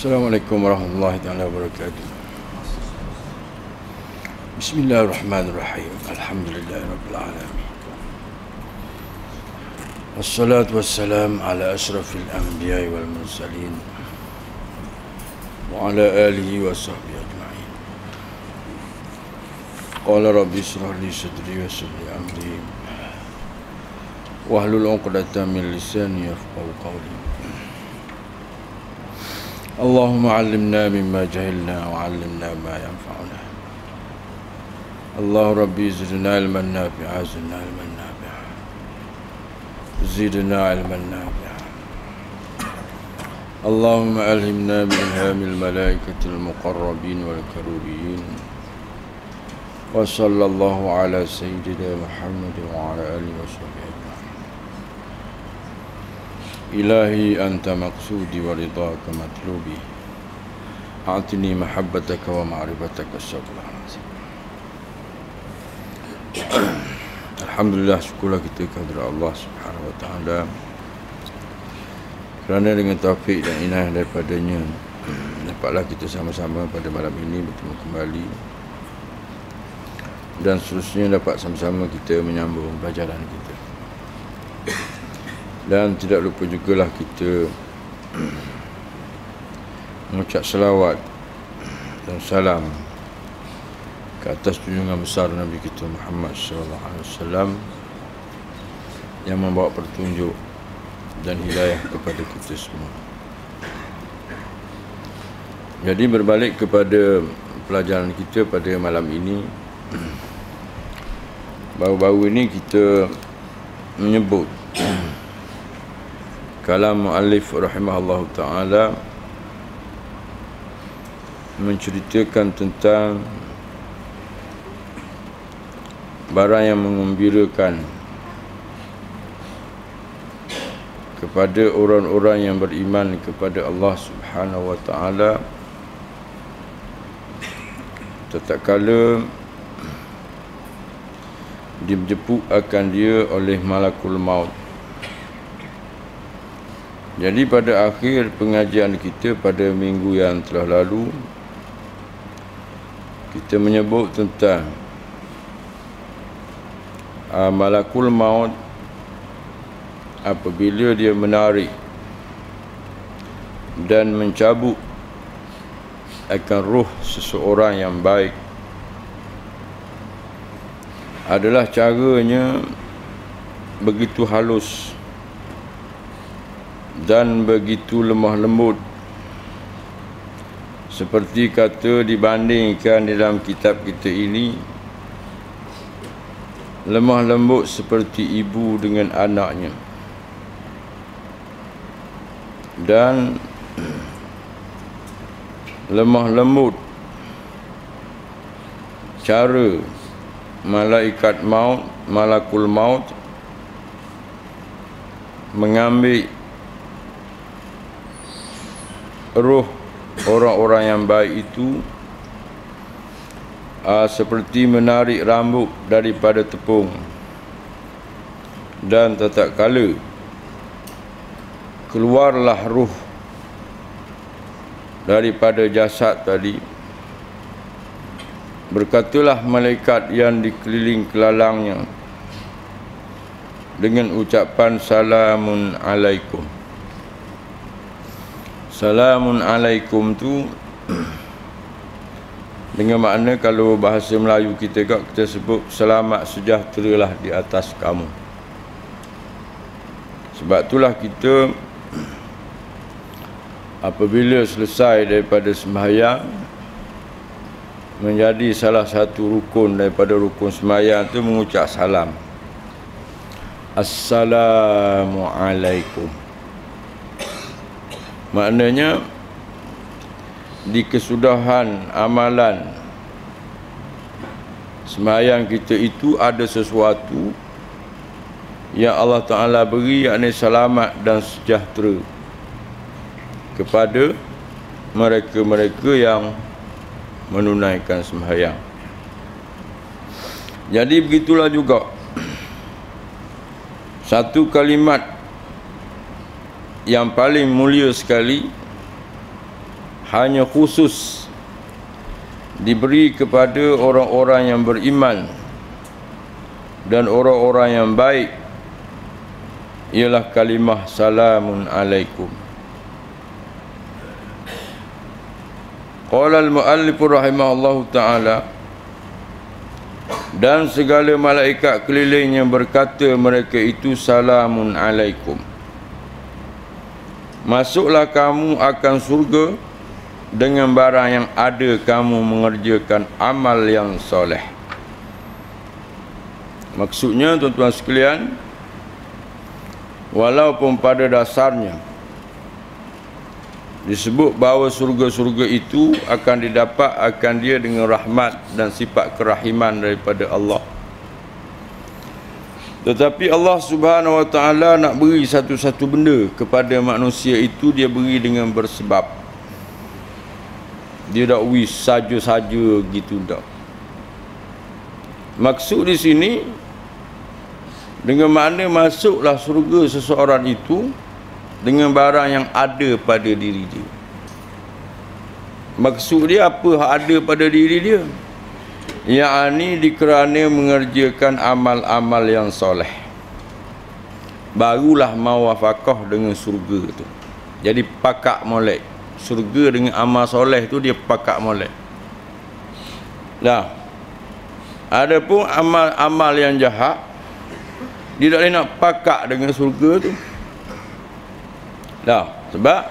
Assalamualaikum warahmatullahi wabarakatuh. Bismillahirrahmanirrahim. Alhamdulillahirabbil alamin. Wassalatu wassalam ala asyrafil anbiya'i wal mursalin wa ala alihi wa sahbihi ajma'in. Qala rabbi ishrah li sadri wa yassir li amri wahlul 'uqdatam min lisani yafqahu qawli. Allahumma 'allimna mimma jahilna wa 'allimna ma yanfa'una. Allah rabbi zidna ilman nafi'a, zidna ilman nafi'a, zidna ilman nafi'a. Allahumma alhimna bi ilhamil malaikatil muqarrabin wal karubin. Wa sallallahu ala sayyidina Muhammad wa ala alihi wa sahbihi. Ilahi anta maqsudi wa ridhaka matlubi. A'tini mahabbataka wa ma'rifataka sabla. Alhamdulillah, syukurlah kita kepada Allah Subhanahu wa taala kerana dengan taufik dan inayah daripadanya dapatlah kita sama-sama pada malam ini bertemu kembali, dan seterusnya dapat sama-sama kita menyambung pelajaran kita. Dan tidak lupa jugalah kita mengucap selawat dan salam ke atas junjungan besar Nabi kita Muhammad sallallahu alaihi wasallam yang membawa petunjuk dan hidayah kepada kita semua. Jadi berbalik kepada pelajaran kita pada malam ini, baru-baru ini kita menyebut kalam muallif rahimahullah ta'ala menceritakan tentang barang yang menggembirakan kepada orang-orang yang beriman kepada Allah Subhanahu wa ta'ala tatkala dijemput akan dia oleh malakul maut. Jadi pada akhir pengajian kita pada minggu yang telah lalu, kita menyebut tentang malakul maut apabila dia menarik dan mencabut akan ruh seseorang yang baik, adalah caranya begitu halus dan begitu lemah lembut, seperti kata dibandingkan dalam kitab kita ini, lemah lembut seperti ibu dengan anaknya, dan lemah lembut cara malaikat maut, malakul maut mengambil ruh orang-orang yang baik itu seperti menarik rambut daripada tepung. Dan tatkala keluarlah ruh daripada jasad tadi, berkatalah malaikat yang dikeliling kelalangnya dengan ucapan salamun alaikum. Salamun alaikum tu dengan makna, kalau bahasa Melayu kita sebut selamat sejahteralah di atas kamu. Sebab itulah kita apabila selesai daripada sembahyang, menjadi salah satu rukun daripada rukun sembahyang itu mengucap salam. Assalamualaikum. Maknanya di kesudahan amalan sembahyang kita itu ada sesuatu yang Allah Ta'ala beri, yakni selamat dan sejahtera kepada mereka-mereka yang menunaikan sembahyang. Jadi begitulah juga satu kalimat yang paling mulia sekali hanya khusus diberi kepada orang-orang yang beriman dan orang-orang yang baik, ialah kalimah salamun alaikum. Qala al-muallif rahimahullahu ta'ala, dan segala malaikat kelilingnya berkata mereka itu salamun alaikum. Masuklah kamu akan surga dengan barang yang ada kamu mengerjakan amal yang soleh. Maksudnya tuan-tuan sekalian, walaupun pada dasarnya disebut bahawa surga-surga itu akan didapat akan dia dengan rahmat dan sifat kerahiman daripada Allah, tetapi Allah Subhanahu wa ta'ala nak beri satu-satu benda kepada manusia itu, dia beri dengan bersebab. Dia tak wish saja-saja gitu tak. Maksud di sini dengan makna masuklah surga seseorang itu dengan barang yang ada pada diri dia. Maksud dia apa ada pada diri dia? Yakni dikerana mengerjakan amal-amal yang soleh, barulah mawafaqah dengan surga tu. Jadi pakak molek surga dengan amal soleh tu, dia pakak molek. Dah. Adapun amal-amal yang jahat, dia tak boleh nak pakak dengan surga tu. Dah. Sebab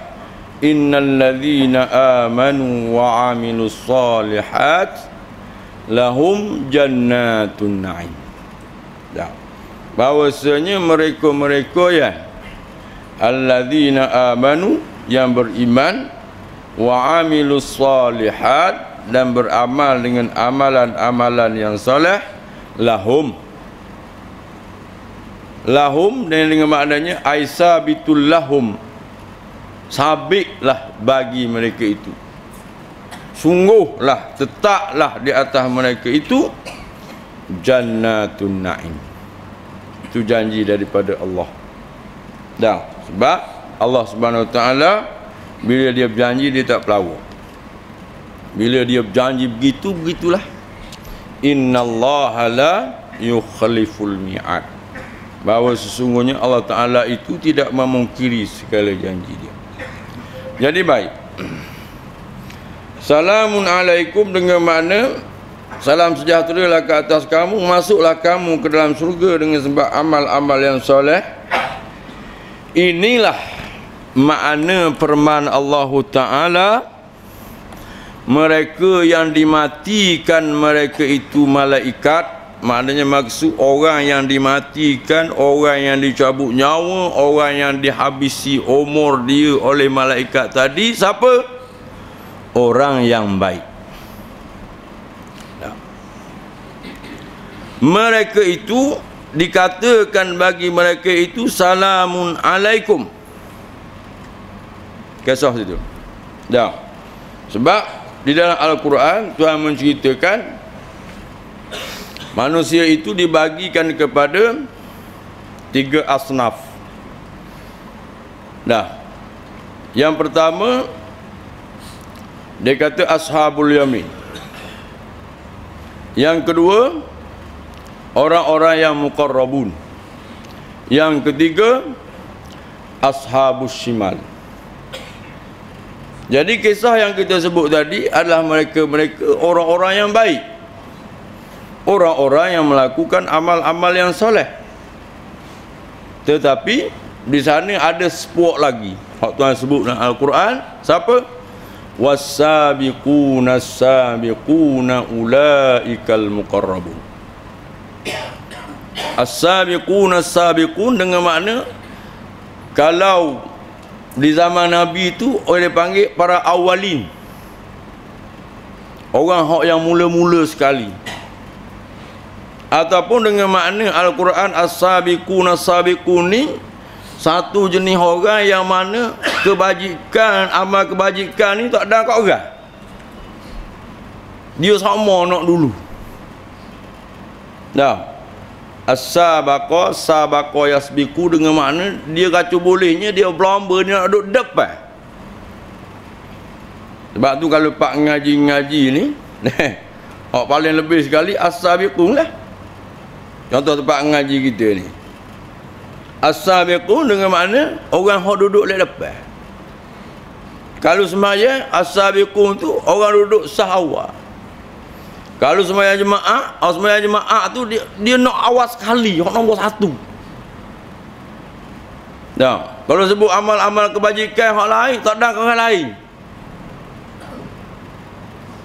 innal ladzina amanu wa amilus solihat lahum jannatun na'im. Dah. Bahawasanya mereka-mereka yang alladzina amanu, yang beriman, wa amilus solihat, dan beramal dengan amalan-amalan yang soleh, lahum dengan maknanya aisabitul lahum, sabitlah bagi mereka itu, sungguhlah, tetaplah di atas mereka itu jannatun na'im. Itu janji daripada Allah. Dah. Sebab Allah Subhanahu wa ta'ala bila dia berjanji dia tak pelawak. Bila dia berjanji begitu, begitulah. Innallaha la yukhliful mi'ad. Bahawa sesungguhnya Allah Ta'ala itu tidak memungkiri segala janji dia. Jadi baik, salamun alaikum dengan makna salam sejahtera lah ke atas kamu, masuklah kamu ke dalam surga dengan sebab amal-amal yang soleh. Inilah makna firman Allah Ta'ala, mereka yang dimatikan mereka itu malaikat. Maknanya maksud orang yang dimatikan, orang yang dicabut nyawa, orang yang dihabisi umur dia oleh malaikat tadi, siapa? Orang yang baik. Mereka itu dikatakan bagi mereka itu salamun alaikum. Kisah situ. Dah. Sebab di dalam Al-Quran Tuhan menceritakan manusia itu dibagikan kepada 3 asnaf. Dah. Yang pertama dia kata ashabul yamin. Yang kedua orang-orang yang muqarrabun. Yang ketiga ashabus shimal. Jadi kisah yang kita sebut tadi adalah mereka-mereka orang-orang yang baik, orang-orang yang melakukan amal-amal yang soleh. Tetapi di sana ada sepuak lagi. Hak Tuhan sebut dalam Al-Quran, siapa? Was-sabiquna as-sabiquna ulaikal muqarrabun. As-sabiquna as-sabiqun dengan makna kalau di zaman Nabi itu orang panggil para awalin, orang hak yang mula-mula sekali. Ataupun dengan makna Al-Quran as-sabiqun as-sabiqun ni satu jenis orang yang mana kebajikan, amal kebajikan ni tak ada kat orang. Dia sama nak dulu. Dah. As-sabaqa, sabaqa yasbiqu dengan makna dia kacau bolehnya dia berlomba, dia nak duduk depan. Sebab tu kalau pak ngaji-ngaji ni paling lebih sekali as-sabiqun lah. Contoh tempat ngaji kita ni, as-sabiqun dengan makna orang hok duduk lek depan. Kalau sembahyang as-sabiqun tu orang duduk sah awal. Kalau sembahyang jemaah tu dia nak awal sekali, hok nombor 1. Dah, kalau sebut amal-amal kebajikan hak lain tak ada orang lain.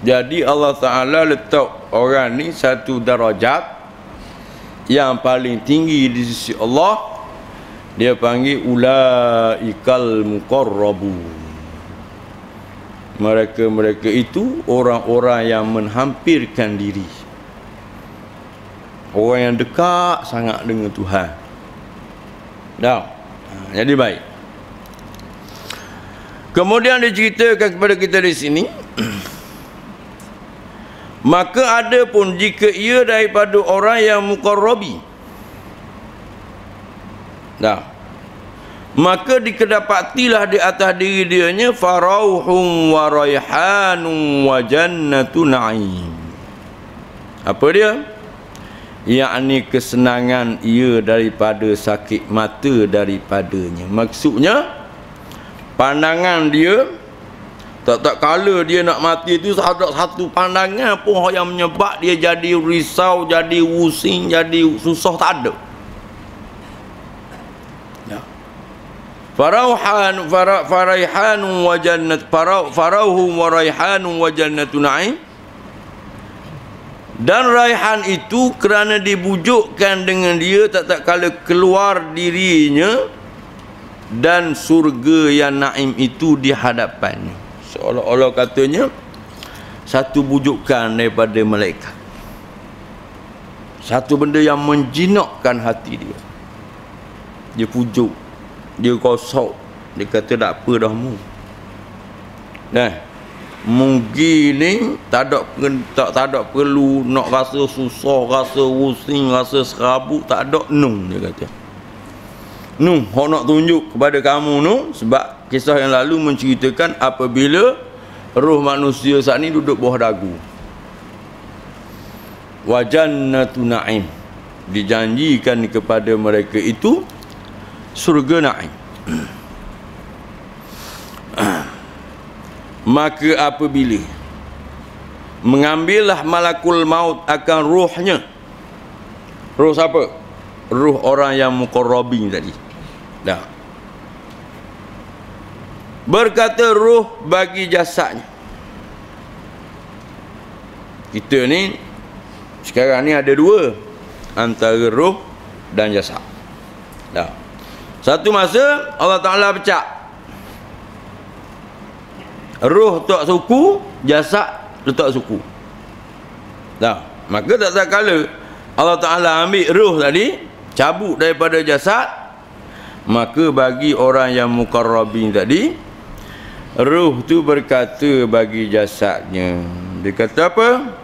Jadi Allah Ta'ala letak orang ni satu darajat yang paling tinggi di sisi Allah. Dia panggil ulaikal muqarrabun. Mereka itu orang-orang yang menghampirkan diri, orang yang dekat sangat dengan Tuhan. Dah, jadi baik. Kemudian diceritakan kepada kita di sini, maka ada pun jika ia daripada orang yang muqarrabi, dah, maka dikedapatilah di atas diri dianya farauhum wa raihanum wa jannatu na'im. Apa dia? Yakni kesenangan ia daripada sakit mata daripadanya. Maksudnya pandangan dia tak kala dia nak mati tu ada satu pandangan pun yang menyebab dia jadi risau, jadi pusing, jadi susah, tak ada. Farauhum wa jannatu na'im. Dan raihan itu kerana dibujukkan dengan dia tak kala keluar dirinya, dan surga yang naim itu di hadapannya. Seolah-olah katanya satu bujukan daripada malaikat, satu benda yang menjinakkan hati dia. Dia pujuk, dia kosok, dia kata tak apa dah mu. Nah, mungkin ni tak ada perlu nak rasa susah, rasa pusing, rasa serabut, tak ada nung, dia kata. Nung, hok nak tunjuk kepada kamu nu, sebab kisah yang lalu menceritakan apabila roh manusia saat ni duduk bawah dagu. Wa jannatu na'im, dijanjikan kepada mereka itu surga na'im. Maka apabila mengambillah malakul maut akan ruhnya. Ruh siapa? Ruh orang yang muqarrabin tadi. Dah. Berkata ruh bagi jasadnya. Kita ni sekarang ni ada dua, antara ruh dan jasad. Dah. Satu masa Allah Ta'ala pecah, ruh tak suku, jasad tak suku. Dah. Maka tak kala Allah Ta'ala ambil ruh tadi, cabut daripada jasad, maka bagi orang yang muqarrabin tadi, ruh tu berkata bagi jasadnya, dia kata apa?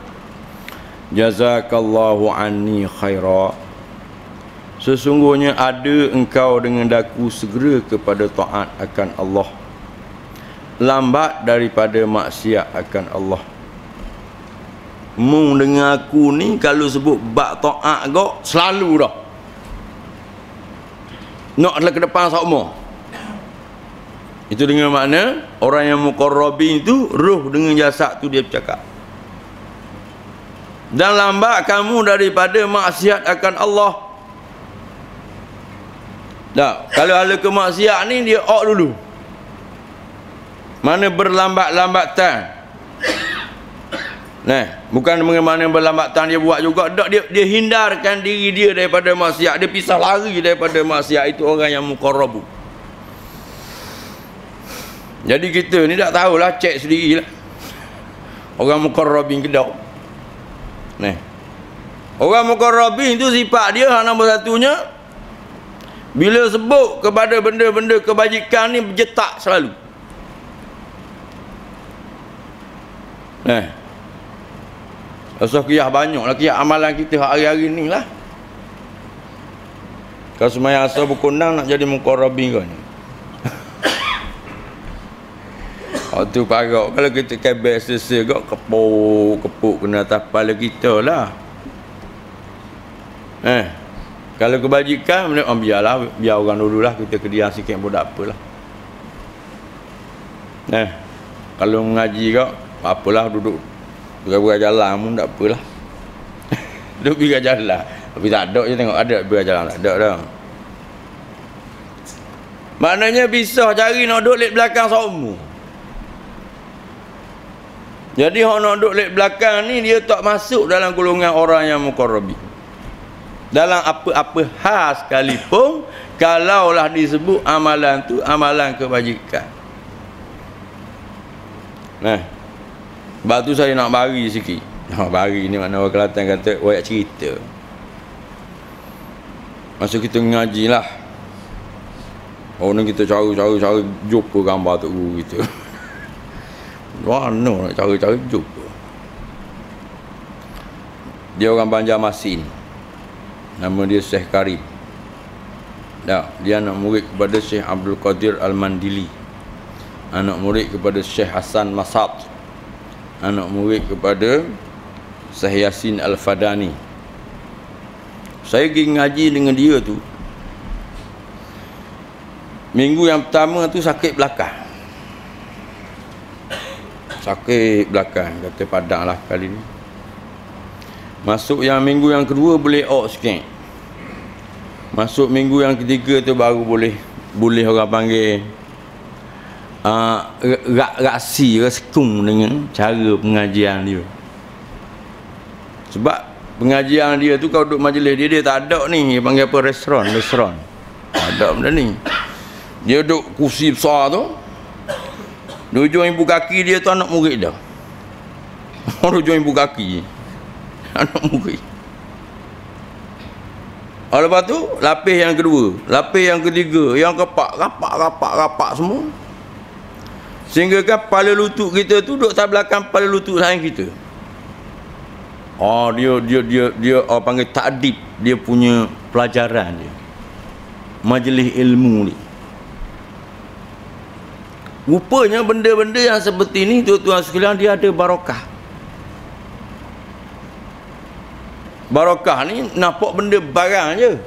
Jazakallahu anni khaira, sesungguhnya ada engkau dengan daku segera kepada taat akan Allah, lambat daripada maksiat akan Allah. Mung dengan aku ni kalau sebut bab taat kau selalu dah nak ke depan sama. Itu dengan makna orang yang muqarrabin itu ruh dengan jasad tu dia bercakap, dan lambat kamu daripada maksiat akan Allah. Dah, kalau ada kemaksiat ni dia dulu. Mana berlambat-lambatan. Nah, bukan bagaimana berlambatan dia buat juga. Tak, dia hindarkan diri dia daripada maksiat. Dia pisah lari daripada maksiat. Itu orang yang muqarrabu. Jadi kita ni tak tahulah, cek sendirilah. Orang muqarrabin ke tak. Nah, orang muqarrabin itu sifat dia nombor satunya, bila sebut kepada benda-benda kebajikan ni berjetak selalu. Asal kiyah banyak lah, kiyah amalan kita hari-hari ni lah. Kalau semaya asal berkondang nak jadi muqarrabin kan. Waktu parak kalau kita kabel selesai kok kepuk kena atas kepala kita lah. Kalau kebajikan biarlah, biar orang dululah, kita kediam sikit pun tak apalah. Kalau mengaji kok apalah, duduk berapa jalan pun tak apalah. Duduk pergi jalan. Tapi tak ada je, tengok ada pergi jalan, tak ada dah. Maknanya bisa cari nak duduk lek belakang semua. Jadi orang nak duduk lek belakang ni dia tak masuk dalam golongan orang yang muqarrabin. Dalam apa-apa hal sekalipun, kalaulah disebut amalan tu amalan kebajikan. Sebab tu saya nak bagi sikit. Bagi ni makna orang Kelantan kata wayak cerita. Masa kita mengaji lah, orang kita cari jumpa gambar tu gitu. Mana nak cari jumpa. Dia orang Banjarmasin. Nama dia Syekh Karim. Dia anak murid kepada Syekh Abdul Qadir Al-Mandili. Anak murid kepada Syekh Hasan Masat. Anak murid kepada Syekh Yasin Al-Fadani. Saya pergi ngaji dengan dia tu. Minggu yang pertama tu sakit belakang. Sakit belakang, kata padang lah kali ni. Masuk yang minggu yang kedua boleh sikit. Masuk minggu yang ketiga tu baru boleh orang panggil respekung dengan cara pengajian dia. Sebab pengajian dia tu kalau duduk majlis dia tak ada ni, dia panggil apa, restoran. Tak ada benda ni. Dia duduk kursi besar tu, di ujung ibu kaki dia tu anak murid dah. Di ujung ibu kaki anak murid. Lepas tu lapis yang kedua, lapis yang ketiga, yang rapak semua. Sehingga kan kepala lutut kita tu duduk tak belakang kepala lutut lain kita. Dia orang panggil takdib, dia punya pelajaran dia. Majlis ilmu ni. Rupanya benda-benda yang seperti ni tuan-tuan sekalian dia ada barakah. Barakah ni nampak benda barang je.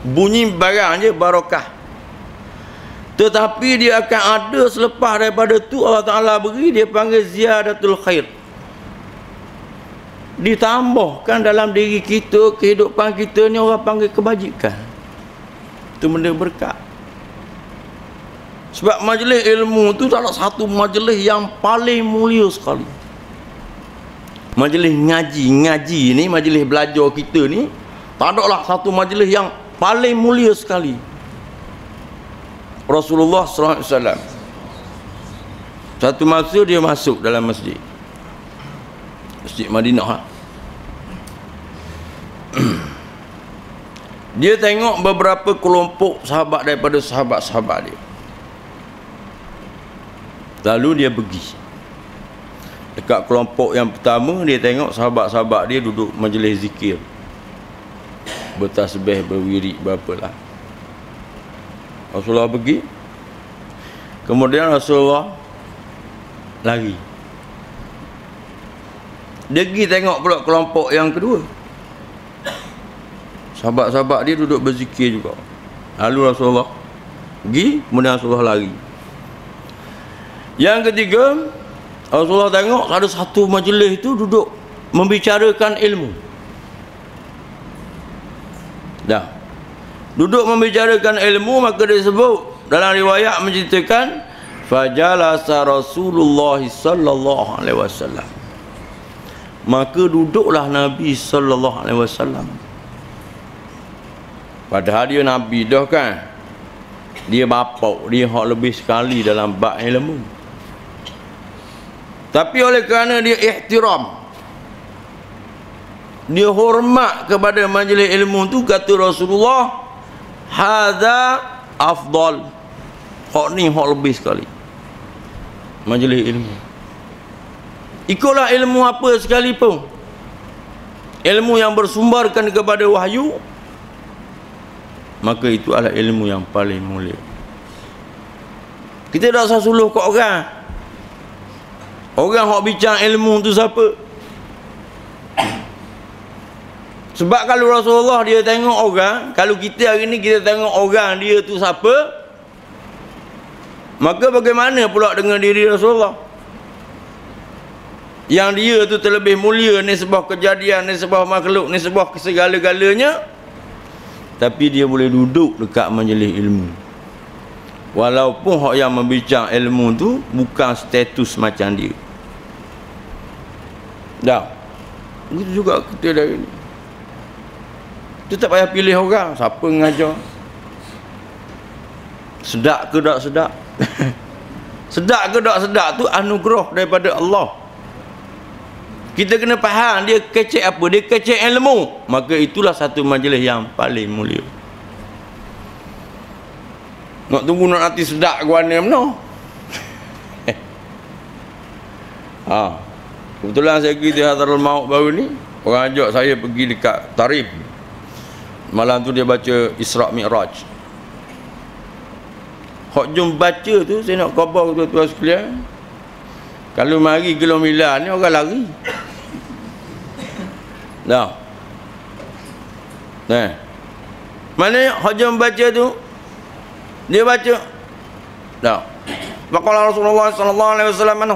Bunyi barang je barakah. Tetapi dia akan ada selepas daripada tu Allah Ta'ala beri, dia panggil ziyadatul khair. Ditambahkan dalam diri kita, kehidupan kita ni orang panggil kebajikan. Itu benda berkat. Sebab majlis ilmu tu salah satu majlis yang paling mulia sekali. Majlis ngaji ni, majlis belajar kita ni, tak ada lah satu majlis yang paling mulia sekali. Rasulullah SAW satu masa dia masuk dalam masjid Madinah lah. Dia tengok beberapa kelompok sahabat daripada sahabat-sahabat dia. Lalu dia pergi dekat kelompok yang pertama. Dia tengok sahabat-sahabat dia duduk majlis zikir, bertasbih, berwirid, berapalah. Rasulullah pergi. Kemudian Rasulullah lari. Dia pergi tengok pula kelompok yang kedua. Sahabat-sahabat dia duduk berzikir juga. Lalu Rasulullah pergi, kemudian Rasulullah lari. Yang ketiga, Rasulullah tengok ada satu majlis itu duduk membicarakan ilmu. Duduk membicarakan ilmu, maka disebut dalam riwayat menceritakan fajalasa Rasulullah sallallahu alaihi wasallam. Maka duduklah Nabi sallallahu alaihi wasallam. Padahal dia Nabi dah kan. Dia bapak, dia hak lebih sekali dalam bab ilmu. Tapi oleh kerana dia ihtiram, dia hormat kepada majlis ilmu tu, kata Rasulullah, hadza afdal. Hak ni hak lebih sekali. Majlis ilmu. Ikutlah ilmu apa sekalipun. Ilmu yang bersumberkan kepada wahyu, maka itu adalah ilmu yang paling mulia. Kita tak usah suluh kat orang. Orang hok bincang ilmu tu siapa? Sebab kalau Rasulullah dia tengok orang, kalau kita hari ni kita tengok orang dia tu siapa, maka bagaimana pula dengan diri Rasulullah? Yang dia tu terlebih mulia, ni sebuah kejadian, ni sebuah makhluk, ni sebuah segala-galanya, tapi dia boleh duduk dekat majlis ilmu. Walaupun hak yang membincang ilmu tu bukan status macam dia. Dah. Begitu juga kita dari ni. Kita tak payah pilih orang siapa mengajar. Sedap ke tak sedap? Sedap ke tak sedap tu anugerah daripada Allah. Kita kena faham dia kecek apa? Dia kecek ilmu. Maka itulah satu majlis yang paling mulia. Nak tunggu nak nanti sedap ke mana mana? Kebetulan saya pergi di Hadarul Maut baru ni, orang ajak saya pergi dekat Tarif. Malam tu dia baca Isra' Mi'raj. Hak jom baca tu saya nak khabar tuan-tuan sekalian. Kalau mari Gelomila ni orang lari. Dah. Nah. Mana hak jom baca tu? Dia baca. Dah. Faqala Rasulullah sallallahu alaihi wasallam man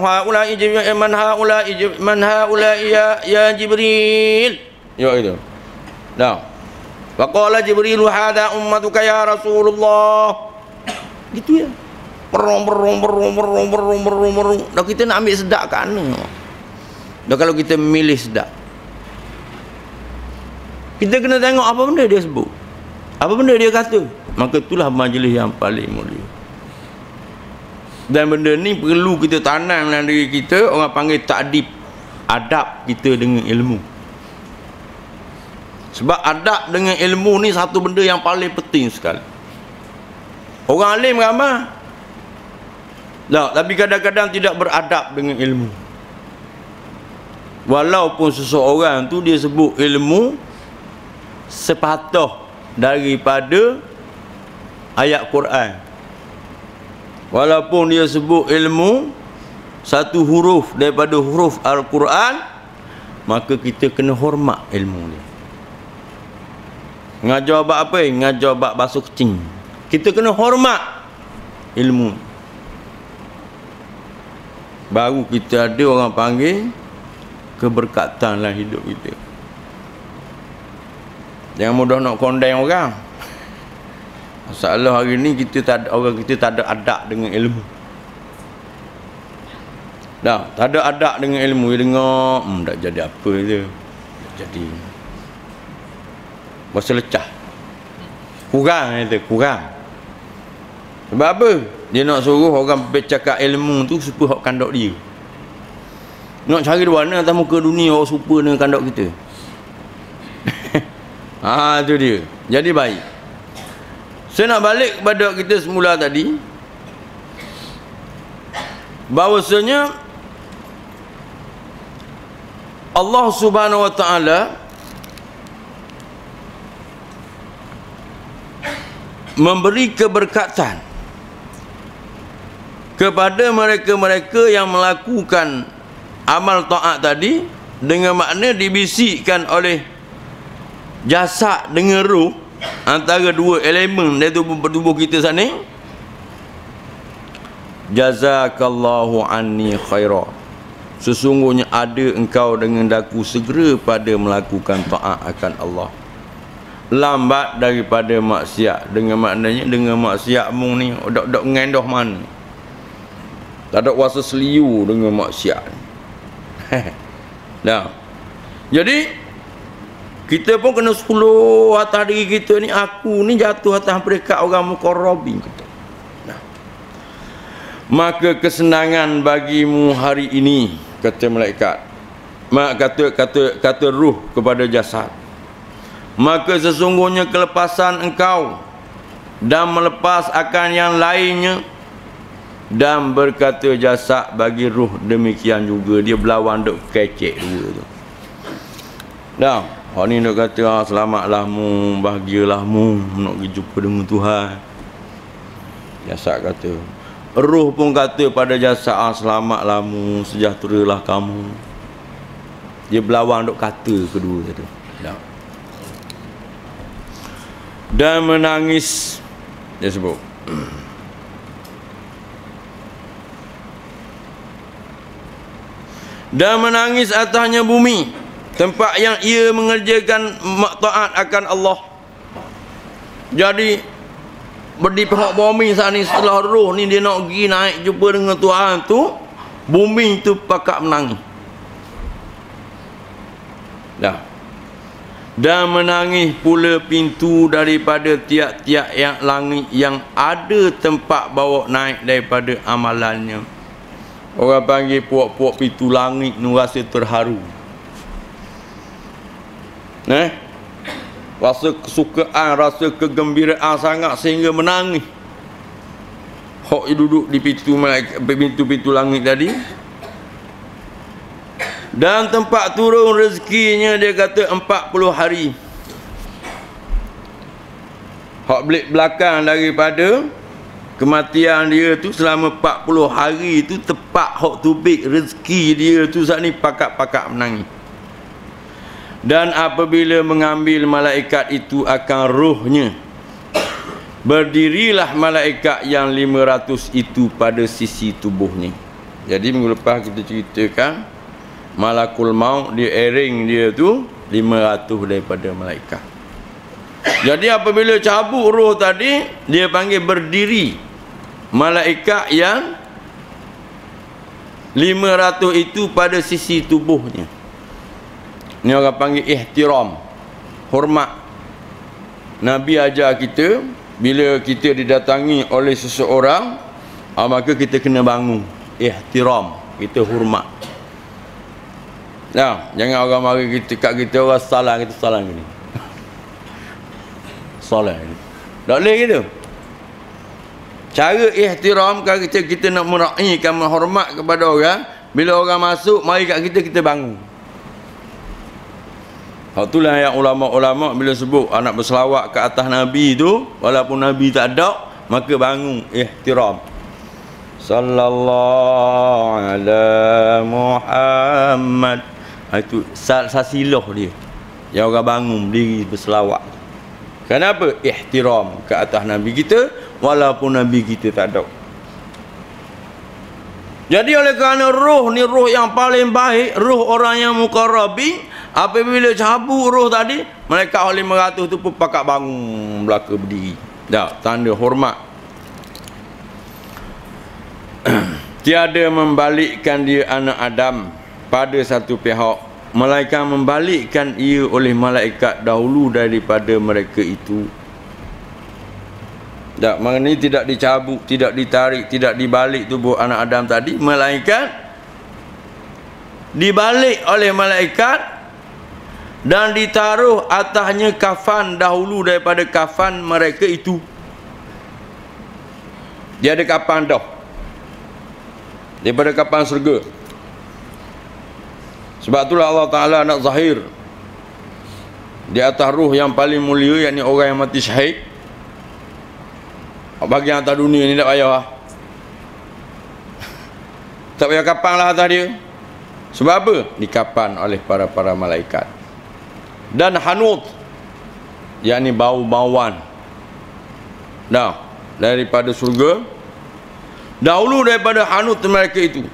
haula ya Jibril. Ya itu. Dah. Faqala Jibril hadha ummatuka ya Rasulullah. Gitu ya. Berong. Dah kita nak ambil sedap kat mana? Dah kalau kita milih sedap. Kita kena tengok apa benda dia sebut. Apa benda dia kata. Maka itulah majlis yang paling mulia. Dan benda ni perlu kita tanam dalam diri kita. Orang panggil ta'dib, adab kita dengan ilmu. Sebab adab dengan ilmu ni satu benda yang paling penting sekali. Orang alim ramai. Tak, tapi kadang-kadang tidak beradab dengan ilmu. Walaupun seseorang tu dia sebut ilmu sepatah daripada ayat Quran. Walaupun dia sebut ilmu satu huruf daripada huruf Al-Quran, maka kita kena hormat ilmu ni. Ngajar bab apa? Ngajar bab basuh kencing. Kita kena hormat ilmu. Baru kita ada orang panggil keberkatan dalam hidup kita. Jangan mudah nak condemn orang. Masalah hari ni kita tak ada, orang kita tak ada adab dengan ilmu. Dah, tak ada adab dengan ilmu. Dia dengar, tak jadi apa je. Jadi masa lecah. Kurang itu, kurang. Sebab apa? Dia nak suruh orang bercakap ilmu tu supaya hak kandak dia. Nak cari di mana atas muka dunia orang serupa dengan kandak kita. Itu dia. Jadi baik. Saya nak balik kepada kita semula tadi, bahawasanya Allah Subhanahu wa taala memberi keberkatan kepada mereka-mereka yang melakukan amal taat tadi, dengan makna dibisikkan oleh jasad dengan ruh, antara dua elemen dari tubuh kita sana. Jazakallahu anni khaira. Sesungguhnya ada engkau dengan daku segera pada melakukan taat akan Allah, lambat daripada maksiat. Dengan maknanya dengan maksiatmu ni dak ngendoh mana. Tak ada kuasa seliu dengan maksiat. Nah. Jadi kita pun kena suluh atas diri kita ni. Aku ni jatuh atas peringkat orang muqarrabin kita. Nah. Maka kesenangan bagimu hari ini, kata malaikat. Kata ruh kepada jasad. Maka sesungguhnya kelepasan engkau dan melepas akan yang lainnya. Dan berkata jasad bagi ruh demikian juga. Dia berlawan duk kecek dua tu. Dah. Hak ni nak kata selamatlah mu, bahagialah mu nak pergi jumpa dengan Tuhan. Jasad kata Roh pun kata pada jasad, selamatlah mu, sejahteralah kamu. Dia berlawang duk kata kedua tu. Dan menangis, dia sebut. Dan menangis atasnya bumi, tempat yang ia mengerjakan taat akan Allah. Jadi berdiri pihak bumi saat ni, setelah roh ni dia nak pergi naik jumpa dengan Tuhan tu, bumi tu pakak menangis. Dan menangis pula pintu daripada tiap-tiap yang langit yang ada tempat bawa naik daripada amalannya. Orang panggil puak-puak pintu langit nu rasa terharu. Rasa kesukaan, rasa kegembiraan sangat sehingga menangis. Hok duduk di pintu-pintu langit tadi. Dan tempat turun rezekinya dia kata 40 hari. Hok belik belakang daripada kematian dia tu selama 40 hari tu tepat hok tubik rezeki dia tu saat ni pakak-pakak menangis. Dan apabila mengambil malaikat itu akan rohnya, berdirilah malaikat yang 500 itu pada sisi tubuhnya. Jadi minggu lepas kita ceritakan malakul maut dia ering dia tu 500 daripada malaikat. Jadi apabila cabut roh tadi, dia panggil berdiri malaikat yang 500 itu pada sisi tubuhnya. Ni orang panggil ihtiram, hormat. Nabi ajar kita, bila kita didatangi oleh seseorang, maka kita kena bangun, ihtiram, kita hormat. Jangan orang mari kita kat kita orang salam, kita salam gini. Salam ni. Tak boleh gitu. Cara ihtiram, kalau kita nak meraihkan, menghormat kepada orang, bila orang masuk mari kat kita bangun. Itulah yang ulama-ulama bila sebut anak berselawat ke atas Nabi tu, walaupun Nabi tak ada, maka bangun ihtiram. Sallallahu ala Muhammad. Itu sasilah dia. Yang orang bangun berdiri berselawat. Kenapa? Ihtiram ke atas Nabi kita, walaupun Nabi kita tak ada. Jadi oleh kerana roh ni roh yang paling baik, roh orang yang muqarrabin, apabila cabut roh tadi, malaikat 500 tu pun pakak bangun belaka berdiri. Tanda hormat. Tiada membalikkan dia anak Adam pada satu pihak, melainkan membalikkan ia oleh malaikat dahulu daripada mereka itu. Maknanya tidak dicabut, tidak ditarik, tidak dibalik tubuh anak Adam tadi, melainkan dibalik oleh malaikat dan ditaruh atasnya kafan dahulu daripada kafan mereka itu. Dia ada kafan dah daripada kafan surga. Sebab itulah Allah Ta'ala nak zahir di atas ruh yang paling mulia, yakni orang yang mati syahid. Bagi yang atas dunia ni tak payah tak payah kapan lah atas dia. Sebab apa? Dikapan oleh para malaikat. Dan hanut, yakni bau-bauan daripada surga, dahulu daripada hanut mereka itu.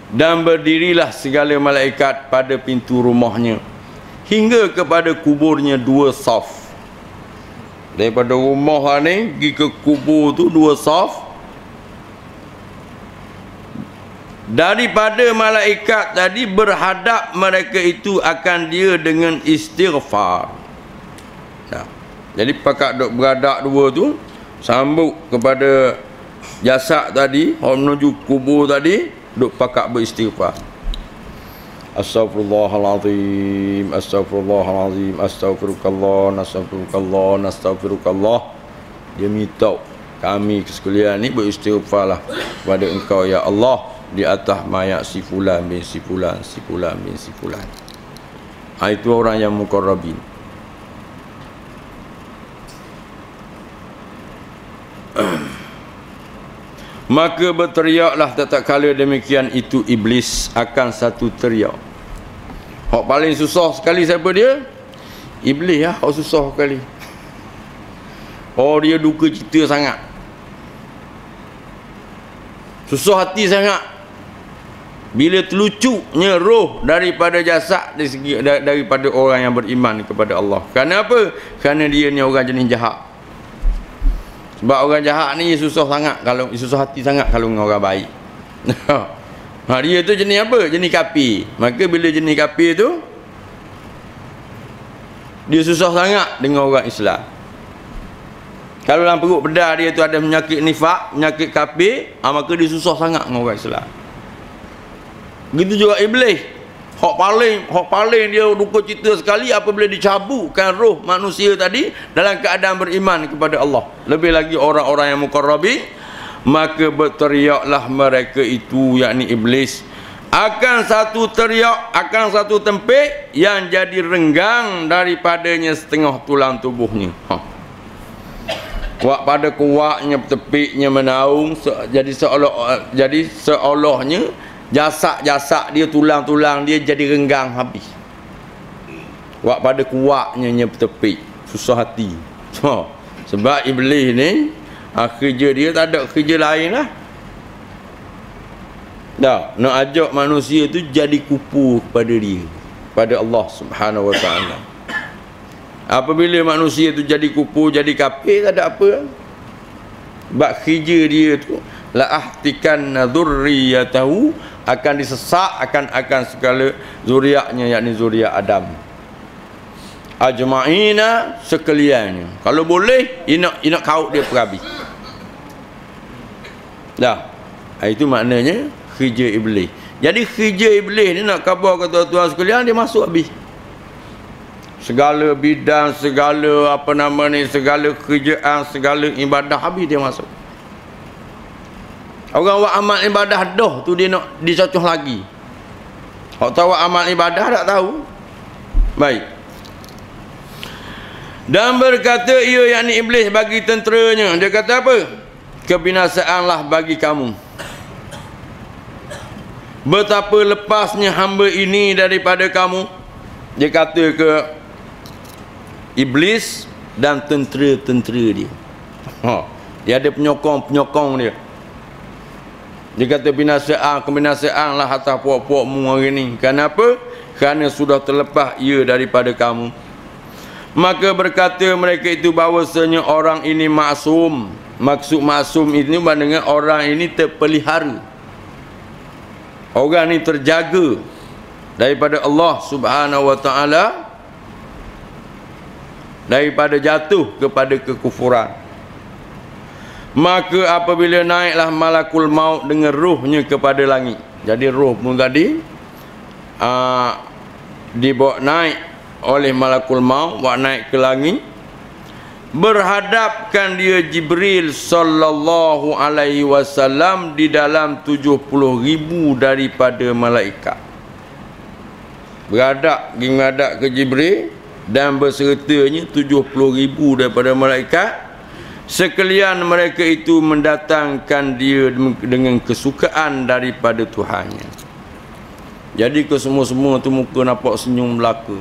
Dan berdirilah segala malaikat pada pintu rumahnya, hingga kepada kuburnya 2 saf. Daripada rumah ni pergi ke kubur tu 2 saf. Daripada malaikat tadi berhadap mereka itu akan dia dengan istighfar. Jadi pakak duk beradak 2 tu, sambut kepada jasad tadi, menuju kubur tadi, duk pakak beristighfar. Astaghfirullahalazim, astaghfirullahalazim, astaghfirullah, astaghfirullah, astaghfirullah. Dia minta kami sekalian ni beristighfarlah kepada engkau ya Allah di atas mayat si fulan bin si fulan, si fulan bin si fulan. Itu orang yang muqarrabin. Maka berteriaklah tak kala demikian itu iblis akan satu teriak. Hak paling susah sekali siapa dia? Iblis lah, hak susah sekali. Oh, dia duka cita sangat, susah hati sangat bila terlucuknya roh daripada jasad daripada orang yang beriman kepada Allah. Kerana apa? Kerana dia ni orang jenis jahat. Sebab orang jahat ni susah sangat, kalau susah hati sangat kalau dengan orang baik. Dia tu jenis apa? Jenis kafir. Maka bila jenis kafir tu, dia susah sangat dengan orang Islam. Kalau dalam perut bedah dia tu ada penyakit nifak, penyakit kafir, maka dia susah sangat dengan orang Islam. Begitu juga iblis. Hak paling dia duka cita sekali apabila dicabutkan roh manusia tadi dalam keadaan beriman kepada Allah. Lebih lagi orang-orang yang muqarrabin, maka berteriaklah mereka itu, yakni iblis, akan satu teriak, akan satu tempik yang jadi renggang daripadanya setengah tulang tubuhnya. Kuat pada kuatnya, tepiknya menaung, jadi seolahnya jasad dia, tulang-tulang dia jadi renggang habis. Kuat pada kuatnya tepik, susah hati. Sebab iblis ni kerja dia tak ada kerja lain lah. Nak ajak manusia tu jadi kupu kepada dia, pada Allah Subhanahu Wa Taala. Apabila manusia tu jadi kupu, jadi kafir, tak ada apa. Sebab kerja dia tu la ahtikan dzurriyyatahu, akan disesak akan segala zuriatnya, yakni zuriat Adam. Ajma'ina, sekaliannya. Kalau boleh nak kaut dia perhabis. Itu maknanya kerja iblis. Jadi kerja iblis ni nak khabar kata tuan sekalian, dia masuk habis. Segala bidang, segala segala kerjaan, segala ibadah habis dia masuk. Orang buat amal ibadah dah tu dia nak dicocoh lagi. Hak tahu amal ibadah tak tahu. Baik. Dan berkata ia, yakni iblis, bagi tenteranya, dia kata apa? Kebinasaanlah bagi kamu. Betapa lepasnya hamba ini daripada kamu. Dia kata ke iblis dan tentera-tentera dia. Dia ada penyokong dia. Dia kata kebinasaan lah atas puak-puakmu hari ni. Kenapa? Kerana sudah terlepas ia daripada kamu. Maka berkata mereka itu bahawasanya orang ini maksum. Maksud maksum ini maknanya orang ini terpelihara, orang ini terjaga daripada Allah Subhanahu Wa Taala, daripada jatuh kepada kekufuran. Maka apabila naiklah malakul maut dengan rohnya kepada langit. Jadi roh pun tadi dibawa naik oleh malakul maut, bawa naik ke langit. Berhadapkan dia Jibril sallallahu alaihi wasallam di dalam 70,000 daripada malaikat. Menghadap ke Jibril dan bersertanya 70,000 daripada malaikat. Sekalian mereka itu mendatangkan dia dengan kesukaan daripada Tuhannya. Jadi kesemua-semua tu muka nampak senyum belaka,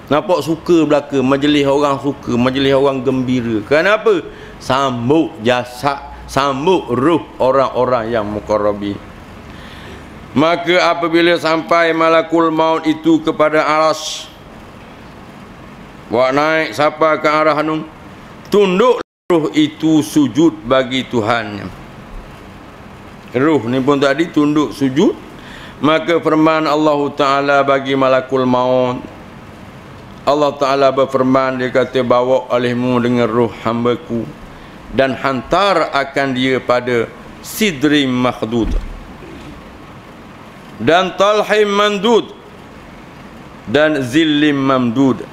nampak suka belaka, majlis orang suka, majlis orang gembira. Kenapa? Sambut jasad, sambut ruh orang-orang yang muqarrabin. Maka apabila sampai malakul maut itu kepada aras, buat naik sampai ke arah hanum, tunduk ruh itu sujud bagi Tuhannya. Ruh ni pun tadi tunduk sujud. Maka firman Allah Ta'ala bagi malakul maut, Allah Ta'ala berfirman, dia kata, bawa olehmu dengan ruh hambaku dan hantar akan dia pada sidrim makhdud dan talhim mandud dan zillim mamdud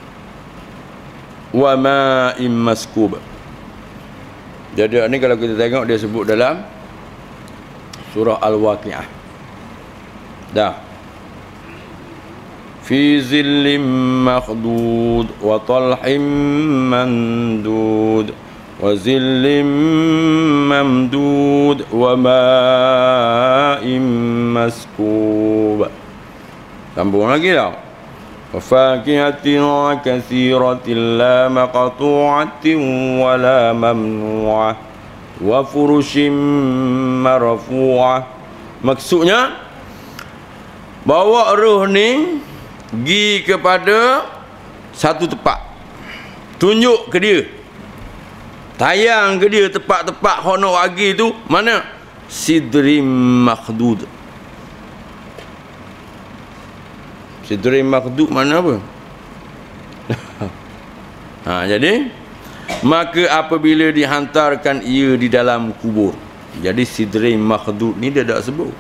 wa ma'im maskub. Jadi ni kalau kita tengok dia sebut dalam surah Al-Waqi'ah. Dah. Fi zillim makhdud wa talhim mandud wa zillim mamdud wa ma'im maskub. Sambung lagi tau. Wa fakihatin katsiratin la maqtu'atin wa la mamnu'ah wa furushim marfu'ah. Maksudnya bawa roh ni pergi kepada satu tempat, tunjuk ke dia, tayang ke dia tempat-tempat honok wagi tu mana? Sidrim makhdud. Sidrim makhdud mana apa? Jadi maka apabila dihantarkan ia di dalam kubur, jadi sidrim makhdud ni dia tak sebut.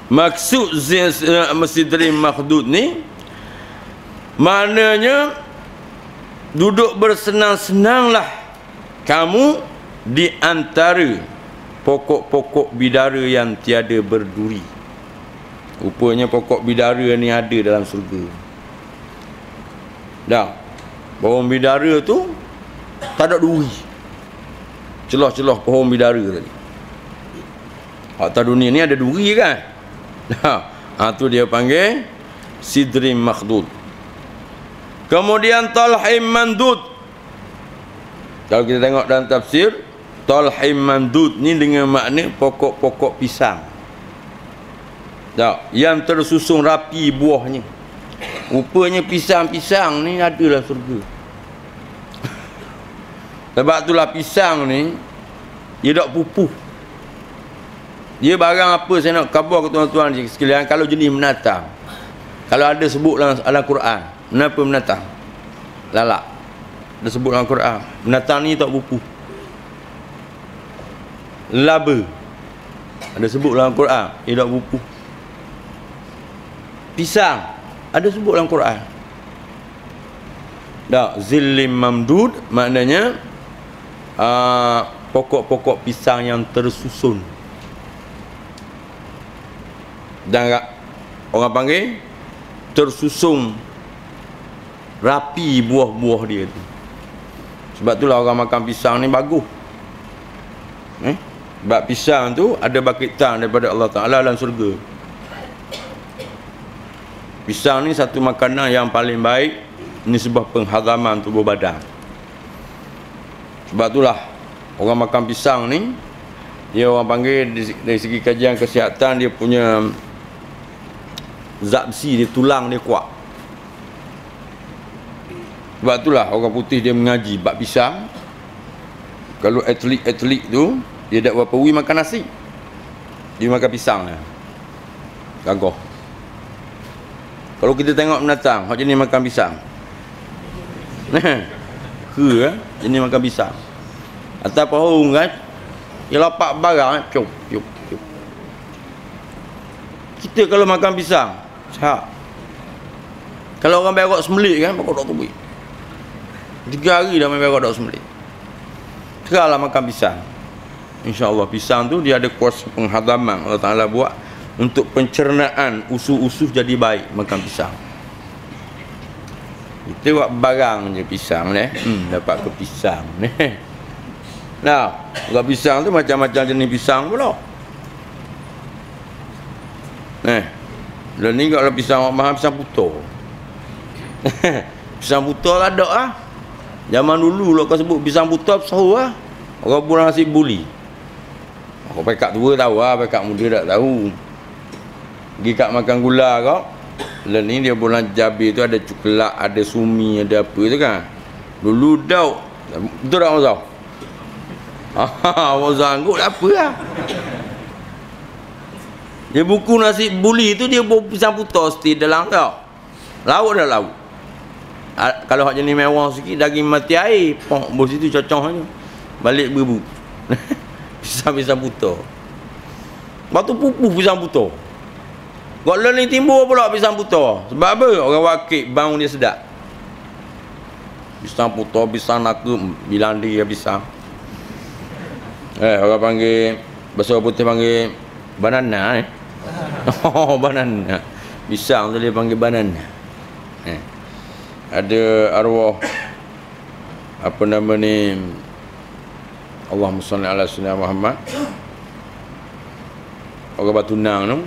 Maksud sidrim makhdud ni maknanya duduk bersenang-senanglah kamu di antara pokok-pokok bidara yang tiada berduri. Rupanya pokok bidara ni ada dalam surga. Dah, pohon bidara tu tak ada duri. Celah-celah pohon bidara tadi. Atas dunia ni ada duri kan? Tu dia panggil sidrim makhdud. Kemudian talhim mandud. Kalau kita tengok dalam tafsir, talhim mandud ni dengan makna pokok-pokok pisang. Yang tersusun rapi buahnya. Rupanya pisang-pisang ni ada dalam surga. Sebab itulah pisang ni dia tak pupuh. Dia barang apa saya nak khabar ke tuan-tuan sekalian, kalau jenis menatang, kalau ada sebut dalam Quran, kenapa menatang? Lalak. Ada sebut dalam Quran, menatang ni tak pupuh. Laba. Ada sebut dalam Quran, dia tak pupuh. Pisang ada sebut dalam Quran. Zillim mamdud maknanya pokok-pokok pisang yang tersusun. Dan orang panggil tersusun rapi buah-buah dia tu. Sebab itulah orang makan pisang ni bagus. Sebab pisang tu ada bakitan daripada Allah Ta'ala dalam surga. Pisang ni satu makanan yang paling baik. Ini sebuah pengharaman tubuh badan. Sebab itulah orang makan pisang ni, dia orang panggil dari segi kajian kesihatan, dia punya zat besi, dia tulang dia kuat. Sebab itulah orang putih dia mengaji bab pisang. Kalau atlet tu dia tak berapa wui makan nasi, dia makan pisang lah, gagah. Kalau kita tengok binatang hak jenis makan pisang, jenis makan pisang atas pohon kan, dia lapak barang cup. Kita kalau makan pisang sahak, kalau orang berok semelik kan, bakal tak tubuh 3 hari dah main berok tak semelik. Sekaranglah makan pisang, InsyaAllah pisang tu dia ada kuasa penghadaman Allah Ta'ala buat untuk pencernaan usus-usus jadi baik makan pisang. Kita buat barang je pisang ni, dapat ke pisang ni. Nah, kalau pisang tu macam-macam jenis pisang pula. Dan ni kalau pisang mahal, pisang putar. Pisang putar ada lah. Zaman dulu lah kau sebut pisang putar sahur lah. Orang pun nasi buli. Kau pekat tua tahu lah, pekat muda tak tahu. Pergi kat makan gula kau, dan ni dia bulan Jabir tu ada coklat, ada sumi, ada apa tu kan. Dulu dauk, betul tak Mazhar? Awak sanggup tak apa lah. Dia buku nasi buli tu dia bawa pisang putar seti dalam tau. Lauk dah lauk. Kalau hak jenis mewah sikit, daging mati air, pok bos itu cocok je. Balik berbu. Pisang-pisang putar. Lepas tu pupuh pisang putar. Kau ni timbul pula pisang putar. Sebab apa? Orang wakil bang dia sedap. Pisang putar, pisang naka, bilang dia pisang. Orang panggil, bahasa putih panggil banana Oh, banana. Pisang tu dia panggil banana. Ada arwah apa nama ni, Allahumma salli ala sayyidina Muhammad, orang Batu Nang tu,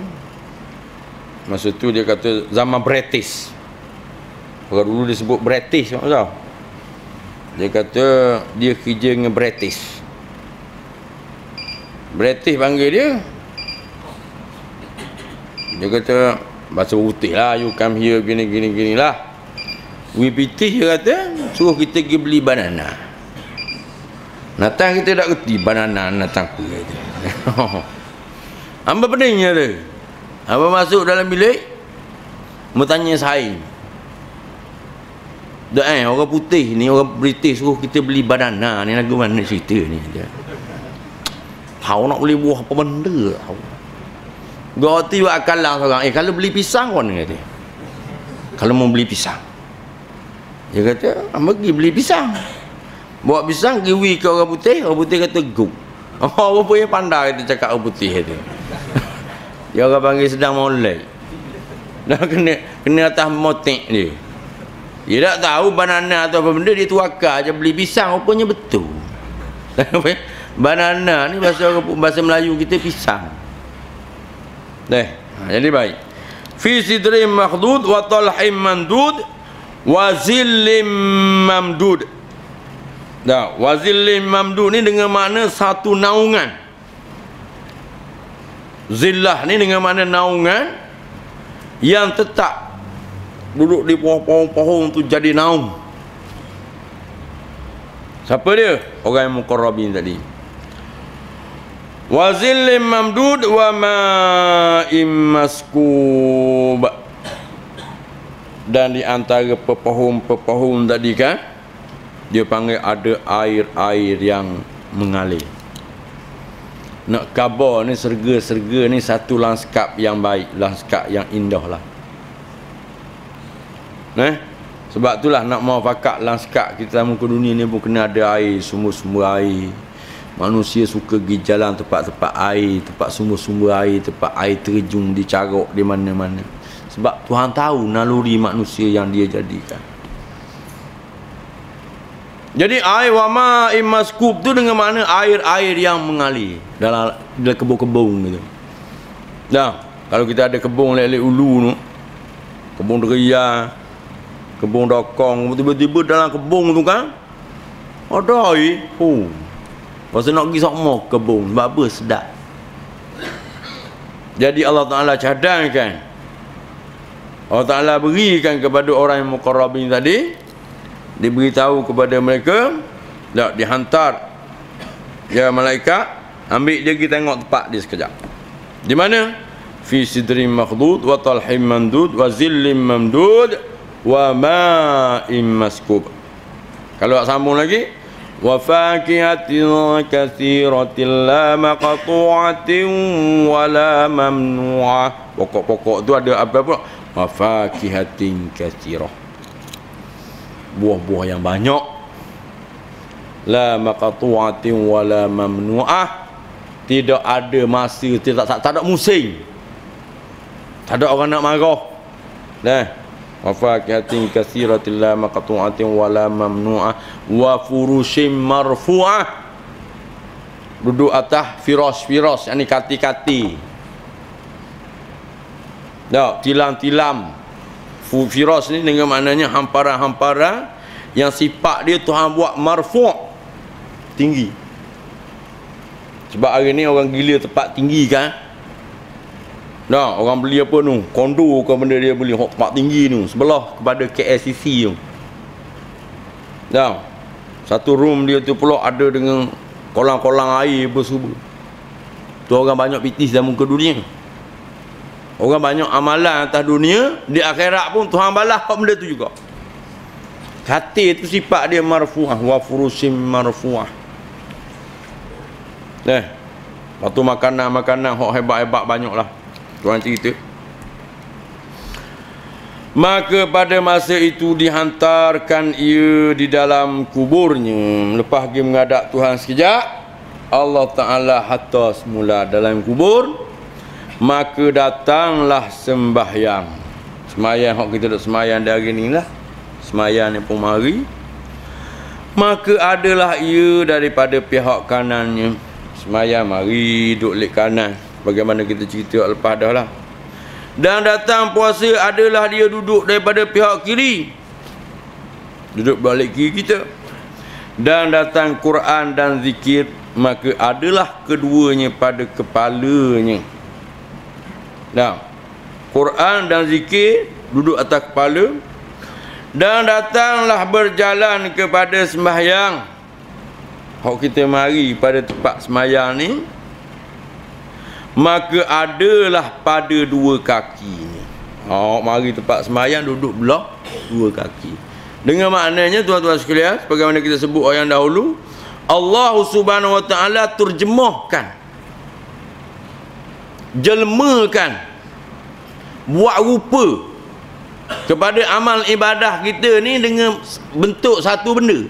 masa tu dia kata zaman British. Orang dulu dia sebut British, tak tahu. Dia kata dia kerja dengan British. British panggil dia. Dia kata bahasa putih lah, you come here gini lah. We British dia kata suruh kita pergi beli banana. Natang kita tak kerti banana natang apa kata. Hamba pedihnya tu. Hamba masuk dalam bilik, bertanya saing. Dah orang putih ni, orang British suruh kita beli banana ni, lagu mana cerita ni dia. Tahu nak beli buah apa benda tahu. Gati buat akalang seorang, kalau beli pisang pun kata. Kalau mau beli pisang. Dia kata, hamba pergi beli pisang. Bawa pisang giwi ke orang putih kata go. Oh, apa yang pandai kita cakap orang putih tu. Dia orang panggil sedang molek. Dah kena atas motek dia. Dia tak tahu banana atau apa benda, dia tuakar je beli pisang, rupanya betul. Banana ni bahasa Melayu kita pisang. Jadi baik. Fi sidrim makhdud wa talhim mandud wa zillim mamdud. Wa zillim mamdud ni dengan makna satu naungan. Zillah ni dengan makna naungan yang tetap. Duduk di pohon-pohon tu jadi naung. Siapa dia? Orang yang muqarrabin tadi. Wa zillim mamdud wa ma'im maskub. Dan di antara pepohon-pepohon tadi kan, dia panggil ada air-air yang mengalir. Nak khabar ni, serga-serga ni satu lanskap yang baik, lanskap yang indah lah. Sebab itulah nak mau fakak lanskap kita muka dunia ni pun kena ada air, sumber-sumber air. Manusia suka pergi jalan tempat-tempat air, tempat sumber-sumber air, tempat air terjun dicarok di mana-mana. Sebab Tuhan tahu naluri manusia yang dia jadikan. Jadi air wama imaskub tu dengan makna air-air yang mengalir dalam kebun-kebun gitu. Kalau kita ada kebun lelek ulu tu, kebun deria, kebun dokong, tiba-tiba dalam kebun tu kan ada air. Masa nak pergi sama kebun, sebab apa? Sedap. Jadi Allah Ta'ala cadangkan, Allah Ta'ala berikan kepada orang yang muqarrabin tadi, diberitahu kepada mereka, tak dihantar ya malaikat, ambil dia pergi tengok tempat dia sekejap. Di mana? Fi sidrim makhdud wa talhim mandud wa zillim mamdud wa ma'im maskub. Kalau tak sambung lagi, wa fakihatin katsiratin la maqtu'atin wa la mamnu'ah. Pokok-pokok tu ada apa pula? Wa fakihatin katsirah, buah-buah yang banyak. La maqtu'atin wa la mamnu'ah, tidak ada masa, tak ada musim, tak ada orang nak marah. Wa fakihatin katsiratin la maqtu'atin wa la mamnu'ah wa furushim marfu'ah, duduk atas firas, yakni kati-kati. Tilam-tilam. Firas ni dengan maknanya hamparan-hamparan yang sifat dia Tuhan buat marfu', tinggi. Sebab hari ni orang gila tempat tinggi kan. Orang beli apa tu? Kondo ke benda dia beli tempat tinggi tu, sebelah kepada KLCC tu. Satu room dia tu pula ada dengan kolam-kolam air bersubur. Tu orang banyak pitis dalam muka dunia. Orang banyak amalan atas dunia, di akhirat pun Tuhan balas benda tu juga. Hati tu sifat dia marfu'ah, wa furusim marfu'ah. Lepas tu makanan-makanan hok hebat-hebat banyaklah. Tuhan cerita. Maka pada masa itu dihantarkan ia di dalam kuburnya. Lepas pergi menghadap Tuhan sekejap, Allah Ta'ala hatta semula dalam kubur. Maka datanglah sembahyang. Sembahyang yang kita duk sembahyang dari hari ni lah. Sembahyang ni pun mari. maka adalah ia daripada pihak kanannya. Semayang mari duduk lek kanan, bagaimana kita cerita lepas dah lah. Dan datang puasa adalah dia duduk daripada pihak kiri, duduk balik kiri kita. Dan datang Quran dan zikir, maka adalah keduanya pada kepalanya. Nah, Quran dan zikir duduk atas kepala. Dan datanglah berjalan kepada sembahyang. Hak kita mari pada tempat sembahyang ni, maka adalah pada dua kaki ni. Mari tempat sembahyang duduk belah dua kaki. Dengan maknanya tuan-tuan sekalian, sebagaimana kita sebut yang dahulu, Allah Subhanahu Wa Taala terjemahkan, jelmakan, buat rupa kepada amal ibadah kita ni dengan bentuk satu benda.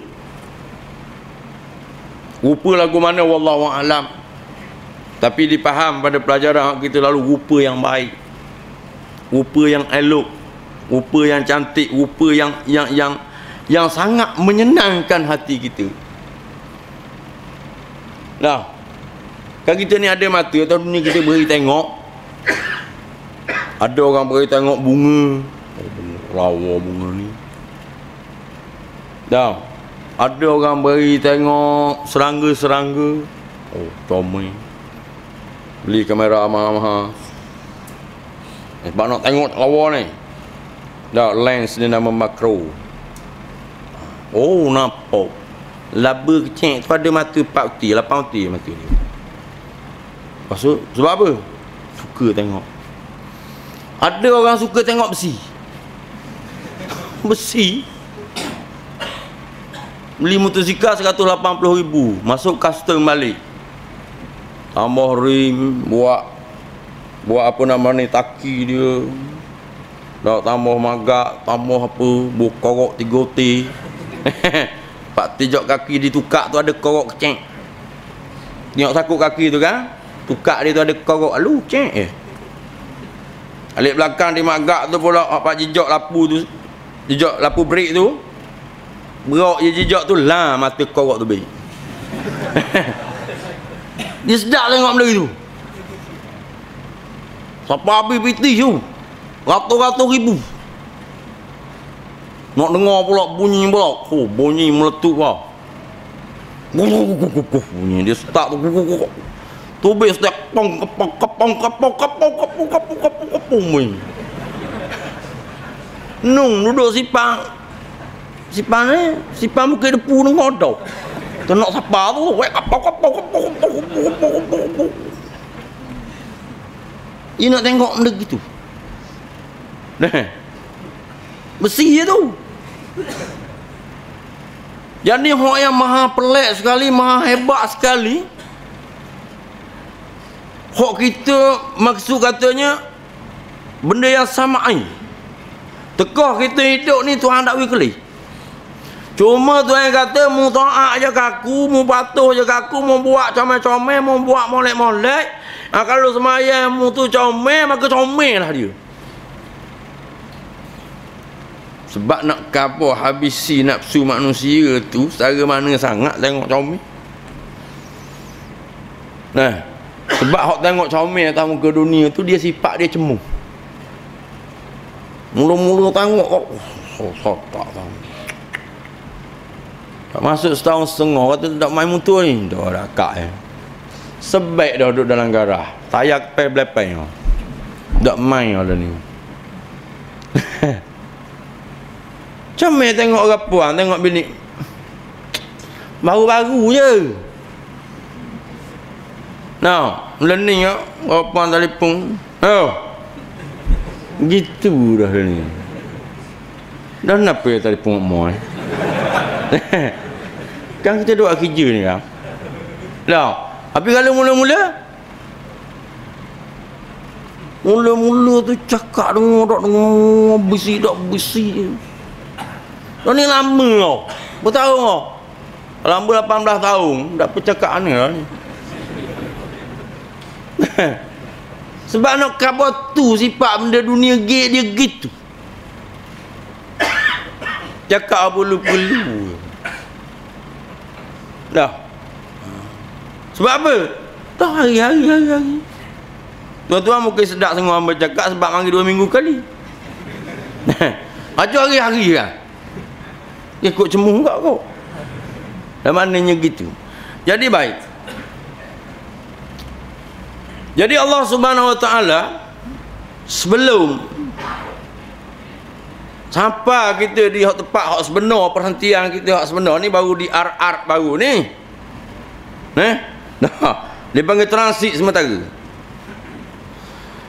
Rupa lagu mana wallahu a'lam, tapi dipaham pada pelajaran kita lalu rupa yang baik, rupa yang elok, rupa yang cantik, rupa yang sangat menyenangkan hati kita. Nah, kan kita ni ada mata, tahun ni kita beri tengok. Ada orang beri tengok bunga, lawa bunga ni. Dah, ada orang beri tengok serangga-serangga. Comel. Beli kamera mahal-mahal. Sebab nak tengok lawa ni. Dah, lens ni nama makro. Nampak. Laba kecil pada mata 4 uti, 8 uti mata ni. Maksud, sebab apa? Suka tengok. Ada orang suka tengok besi. Besi. Beli motosikal 180,000, masuk custom balik. Tambah rim, buat apa nama ni, taki dia. Dah tambah magak, tambah apa, buat korok 3 T. Pak tijak kaki ditukar tu ada korok kecek. Tengok sakut kaki tu kan, tukar dia tu ada korok alu kecek. Alik belakang di magak tu pula apa jejak lapu tu, jejak lapu brek tu, berok je jejak tu lah mata korok tu baik. Dia sedap tengok benda tu. Siapa habis PT tu ratus-ratus ribu. Nak dengar pula bunyi pula. Bunyi meletup lah. Bunyi dia start tu. Tubik setiap kepong. Nung duduk sipang. Sipang ni, sipang muka depu dengar tau. Tu nak siapa tu. Dia nak tengok benda gitu. Besi je tu. Jadi orang yang maha pelik sekali, maha hebat sekali. Hak kita maksud katanya benda yang samai. Tekah kita hidup ni Tuhan tak boleh kelih. Cuma Tuhan kata mu taat je kaku, mu patuh je kaku, mu buat comel-comel, mu buat molek-molek. Kalau semayang mu tu comel, maka comel lah dia. Sebab nak kapur habisi nafsu manusia tu secara mana sangat tengok comel. Nah, sebab hak tengok comel atas muka dunia tu dia sifat dia cemu. Mula-mula tengok tak tahu. Tak masuk setahun setengah kata tak main motor ni. Dah akak Sebaik dah duduk dalam garah. Tayak pe-blepai. Tak main ada ni. Comel tengok orang puan, tengok bini. Baru-baru je. Nah, learning ya, orang puan telefon. Gitu dah ni. Dan apa yang telefon mu kan kita duduk kerja ni kan. Lah, tapi kalau mula-mula tu cakap dengar besi tak besi. Dah ni lama tau. Bertahun tau. Lama 18 tahun. Tak percakap ni lah ni. Sebab nak khabar tu sifat benda dunia dia gitu. Cakap apa perlu. Dah. Sebab apa? Tak hari-hari. Tuan-tuan mungkin sedap semua hamba cakap sebab mari 2 minggu kali. Aja hari-hari kan. Dia kok cemuh enggak kau. Dan maknanya gitu. Jadi baik. Jadi Allah Subhanahu Wa Taala sebelum sampai kita di tempat hak sebenar, perhentian kita hak sebenar ni baru di art baru ni. Dia panggil transit sementara.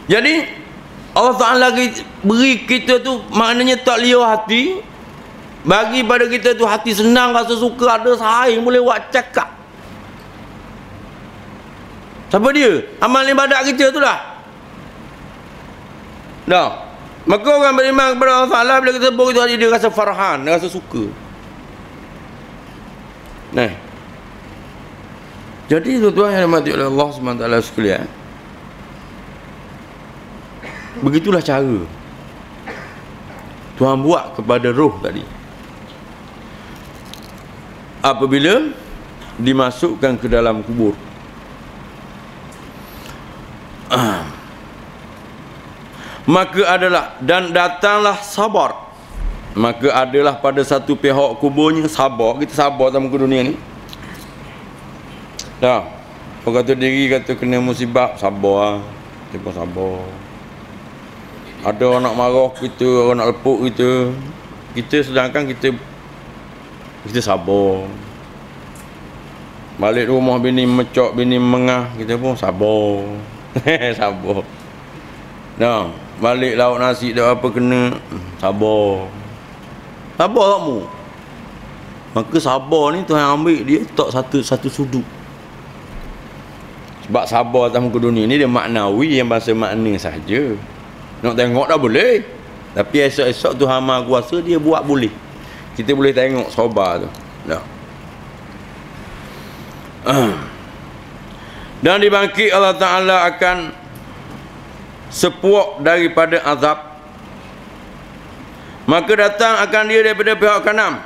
Jadi Allah Ta'ala beri kita tu maknanya tak liar hati, bagi pada kita tu hati senang, rasa suka, ada saing, boleh buat cakap. Siapa dia? Amal ibadat kita tu lah. Dah. Maka orang beriman kepada Allah Ta'ala bila kita sebut itu, dia rasa farhan, dia rasa suka. Jadi tuan-tuan yang dimati oleh Allah SWT sekalian, begitulah cara Tuhan buat kepada roh tadi apabila dimasukkan ke dalam kubur. Maka adalah, dan datanglah sabar. Maka adalah pada satu pihak kuburnya sabar. Kita sabar dalam muka dunia ni. Dah. Orang kata diri kata kena musibah, sabar. Dia pun sabar. Ada orang nak marah kita, orang nak lepuk kita sedangkan kita sabar. Balik rumah bini mecok, bini mengah, kita pun sabar. Sabar. Dah. Balik lauk nasi dah apa kena, sabar. Sabar kamu. Maka sabar ni Tuhan ambil dia tak satu sudut. Sebab sabar atas muka dunia ni dia maknawi, yang bahasa makna saja. Nak tengok dah boleh. Tapi esok-esok Tuhan Maha Kuasa dia buat boleh. Kita boleh tengok sabar tu. Dah. Dan dibangkit Allah Ta'ala akan sepuak daripada azab. Maka datang akan dia daripada pihak kanan.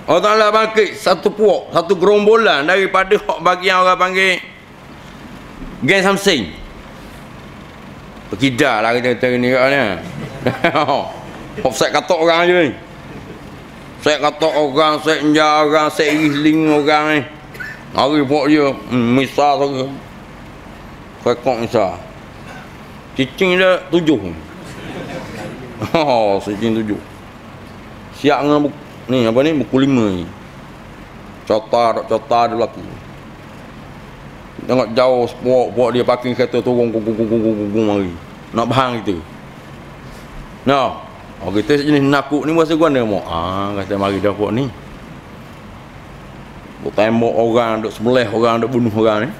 Allah Ta'ala bangkit satu puak, satu gerombolan daripada hak bagian orang panggil geng Samsing. Berkidah lah kita ni kat ni. Saya kata orang je ni. Saya kata orang, saya enjar orang, saya risling orang ni. Hari buat dia misal saja. Rekod misal. Cicing dia 7. Cicing 7. Siap dengan ni apa ni buku 5 ni. Cotar dia berlaku. Tengok jauh buat dia parking kereta turun mari. Nak bahang kita. Nah, kita jenis nakuk ni masa guna mo. Kata mari dah buat ni. Buat tembok orang, duk sebelah orang, duk bunuh orang ni.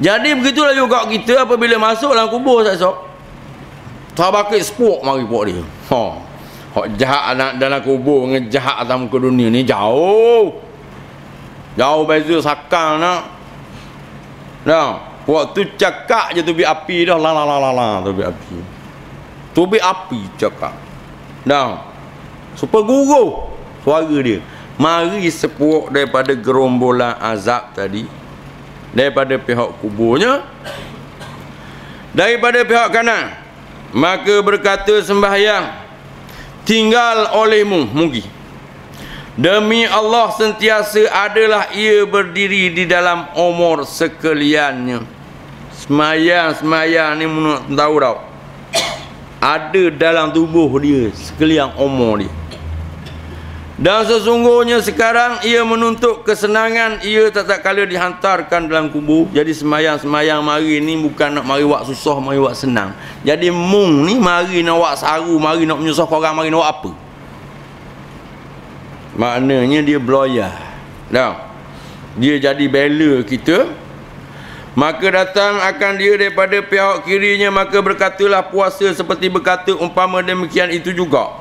Jadi begitulah juga kita apabila masuk dalam kubur esok. Tabakit sepuk mari buat dia. Hak jahat anak dalam kubur dengan jahat atas muka dunia ni jauh. Jauh beza sakang nak. Nah, waktu cakap je tubi api dah la tubi api. Tubi api cakap. Nah. Super guruh suara dia. Mari sepuk daripada gerombolan azab tadi. Daripada pihak kuburnya, daripada pihak kanan, maka berkata sembahyang tinggal olehmu mugi. Demi Allah sentiasa adalah ia berdiri di dalam umur sekaliannya. Semayang ni menurut tahu tau, ada dalam tubuh dia sekalian umur dia. Dan sesungguhnya sekarang ia menuntut kesenangan, ia tak kala dihantarkan dalam kubur. Jadi semayang mari ni bukan nak mari buat susah, mari buat senang. Jadi mung ni mari nak buat saru, mari nak menyusah orang, mari nak buat apa? Maknanya dia beloya. Dah. Dia jadi bela kita. Maka datang akan dia daripada pihak kirinya, maka berkatalah puasa seperti berkata umpama demikian itu juga.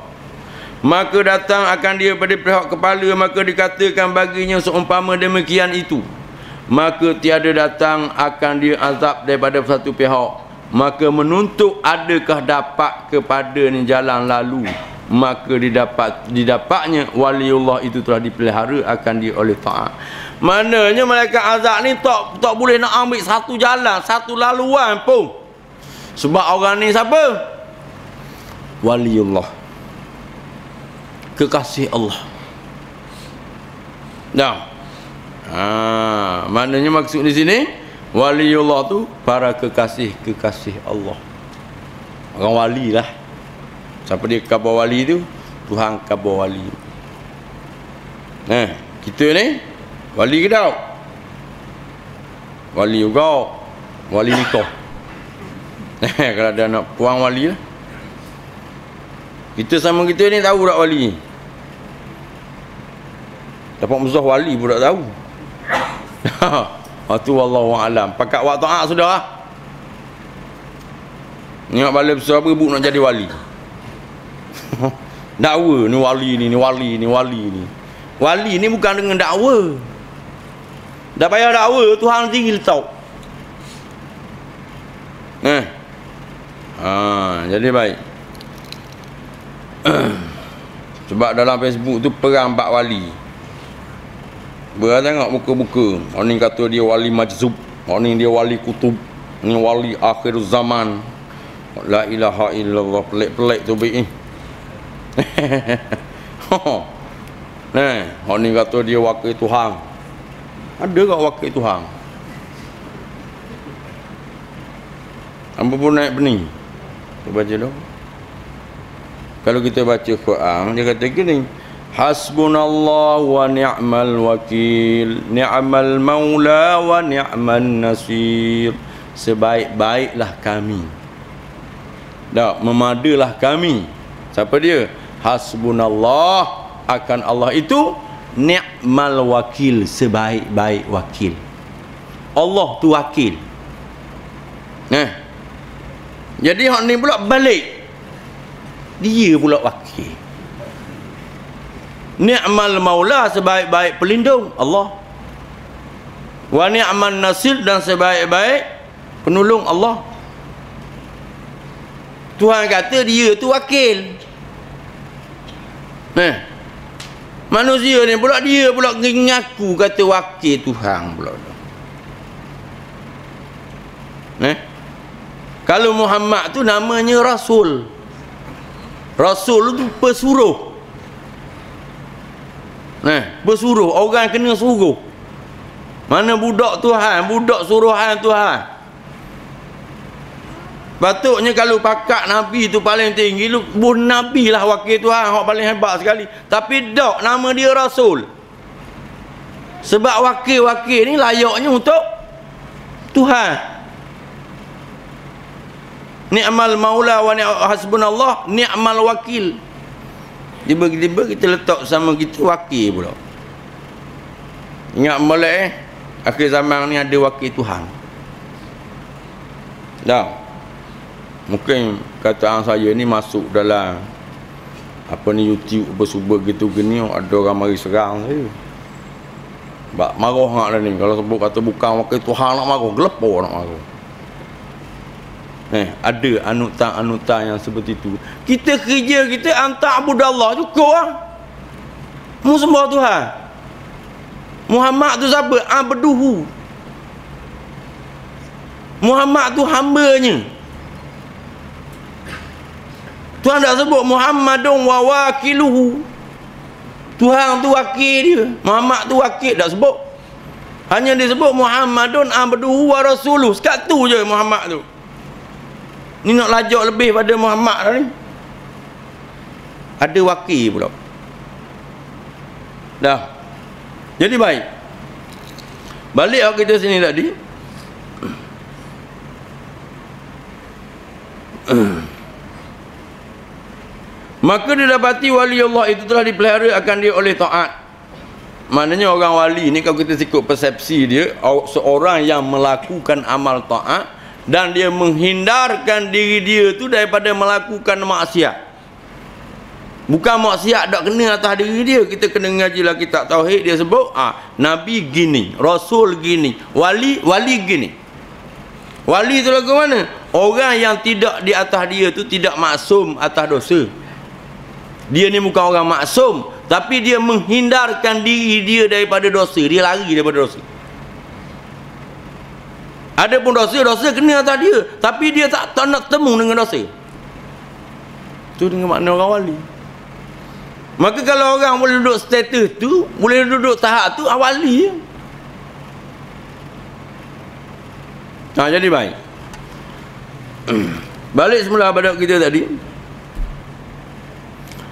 Maka datang akan dia pada pihak kepala, maka dikatakan baginya seumpama demikian itu. Maka tiada datang akan dia azab daripada satu pihak, maka menuntut adakah dapat kepada ni jalan lalu. maka didapatnya waliullah itu telah dipelihara akan dia oleh taat. Maknanya malaikat azab ni tak boleh nak ambil satu jalan, satu laluan pun. Sebab orang ni siapa? Waliullah, kekasih Allah. Dah. Maknanya maksud di sini waliullah tu para kekasih Allah. Orang wali lah. Siapa dia khabar wali tu? Tuhan khabar wali. Kita ni wali ke tak? Wali juga. Wali nikah. Kalau ada anak puang wali lah. Kita sama kita ni tahu tak wali? Dapat musuh wali pun tak tahu. Itu wallahu alam. Pakat waktu sudah lah. Tengok bala besar berebut nak jadi wali. Dakwa ni wali ni wali ni wali ni. Wali ni bukan dengan dakwa. Dah payah dakwa, Tuhan sendiri letak. Jadi baik. Sebab dalam Facebook tu perang bak wali. Berang tengok buka-buka. Orang ni kata dia wali majzub, orang ni dia wali kutub, ni wali akhir zaman. La ilaha illallah. Pelik-pelik tu baik ni. Orang ni kata dia wakil Tuhan. Ada tak wakil Tuhan? Apa pun naik benih. Kita baca dong. Kalau kita baca Quran, dia kata gini, hasbunallah wa ni'mal wakil, ni'mal maula wa ni'man nasir. Sebaik-baiklah kami. Tak, memadalah kami. Siapa dia? Hasbunallah, akan Allah itu ni'mal wakil, sebaik-baik wakil. Allah tu wakil. Jadi hak ni pula balik. Dia pula wakil. Ni'mal maula, sebaik-baik pelindung Allah. Wa ni'man nasir, dan sebaik-baik penolong Allah. Tuhan kata dia tu wakil. Manusia ni pula dia pula ngaku kata wakil Tuhan pula. Kalau Muhammad tu namanya Rasul. Rasul tu pesuruh. Bersuruh, orang kena suruh. Mana budak Tuhan, budak suruhan Tuhan. Patutnya kalau pakat Nabi tu paling tinggi, lu Nabi lah wakil Tuhan, hak paling hebat sekali. Tapi tak, nama dia Rasul. Sebab wakil-wakil ni layaknya untuk Tuhan. Ni'mal maula wa hasbunallah ni'mal wakil. Tiba-tiba kita letak sama kita wakil pula. Ingat molek akhir zaman ni ada wakil Tuhan. Dah. Mungkin kataan saya ni masuk dalam apa ni YouTube apa suber gitu gini, ada orang mari serang saya. Bak marah hak dah ni kalau sebut kata bukan wakil Tuhan nak marah, gelepo nak marah. Ada anutan yang seperti itu. Kita kerja kita antak budallah cukup lah. Mu sembah Tuhan. Muhammad tu siapa? Abduhu. Muhammad tu hambanya. Tuhan tak sebut Muhammadun wa wakiluhu. Tuhan tu wakil dia, Muhammad tu wakil, tak sebut. Hanya disebut Muhammadun abduhu wa rasuluh. Sekat tu je Muhammad tu. Ni nak lajak lebih pada Muhammad dah ni. Ada wakil pula. Dah. Jadi baik. Balik kita sini tadi. Maka didapati wali Allah itu telah dipelihara akan dia oleh taat. Maknanya orang wali ni kalau kita ikut persepsi dia, seorang yang melakukan amal taat dan dia menghindarkan diri dia tu daripada melakukan maksiat. Bukan maksiat tak kena atas diri dia. Kita kena ngajilah kitab tauhid, dia sebut Nabi gini, Rasul gini, wali gini. Wali tu lagu mana? Orang yang tidak di atas dia tu tidak maksum atas dosa. Dia ni bukan orang maksum, tapi dia menghindarkan diri dia daripada dosa. Dia lari daripada dosa. Ada pun dosa kena atas dia, tapi dia tak nak temu dengan dosa. Itu dengan makna orang wali. Maka kalau orang boleh duduk status tu, boleh duduk tahap tu, wali je. Jadi baik. Balik semula pada kita tadi.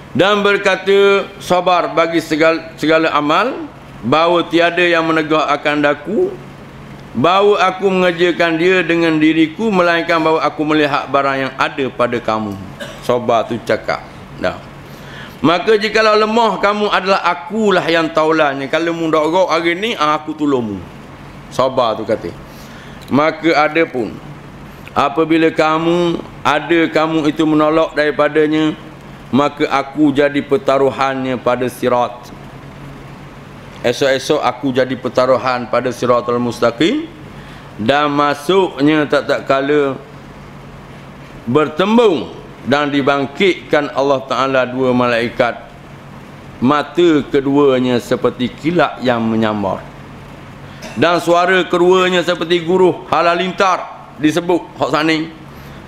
Dan berkata sabar bagi segala amal, bahawa tiada yang menegak akan daku, bahawa aku mengerjakan dia dengan diriku, melainkan bahawa aku melihat barang yang ada pada kamu. Sabar tu cakap. Dah. Maka jikalau lemah kamu adalah akulah yang taulahnya. Kalau mu dok hari ni, aku tolongmu. Sabar tu kata. Maka ada pun apabila kamu itu menolak daripadanya, maka aku jadi pertaruhannya pada sirat. Esok-esok aku jadi pertaruhan pada siratul mustaqim, dan masuknya tak kala bertembung dan dibangkitkan Allah Ta'ala dua malaikat, mata keduanya seperti kilat yang menyambar, dan suara keduanya seperti guruh halalintar. Disebut hak sani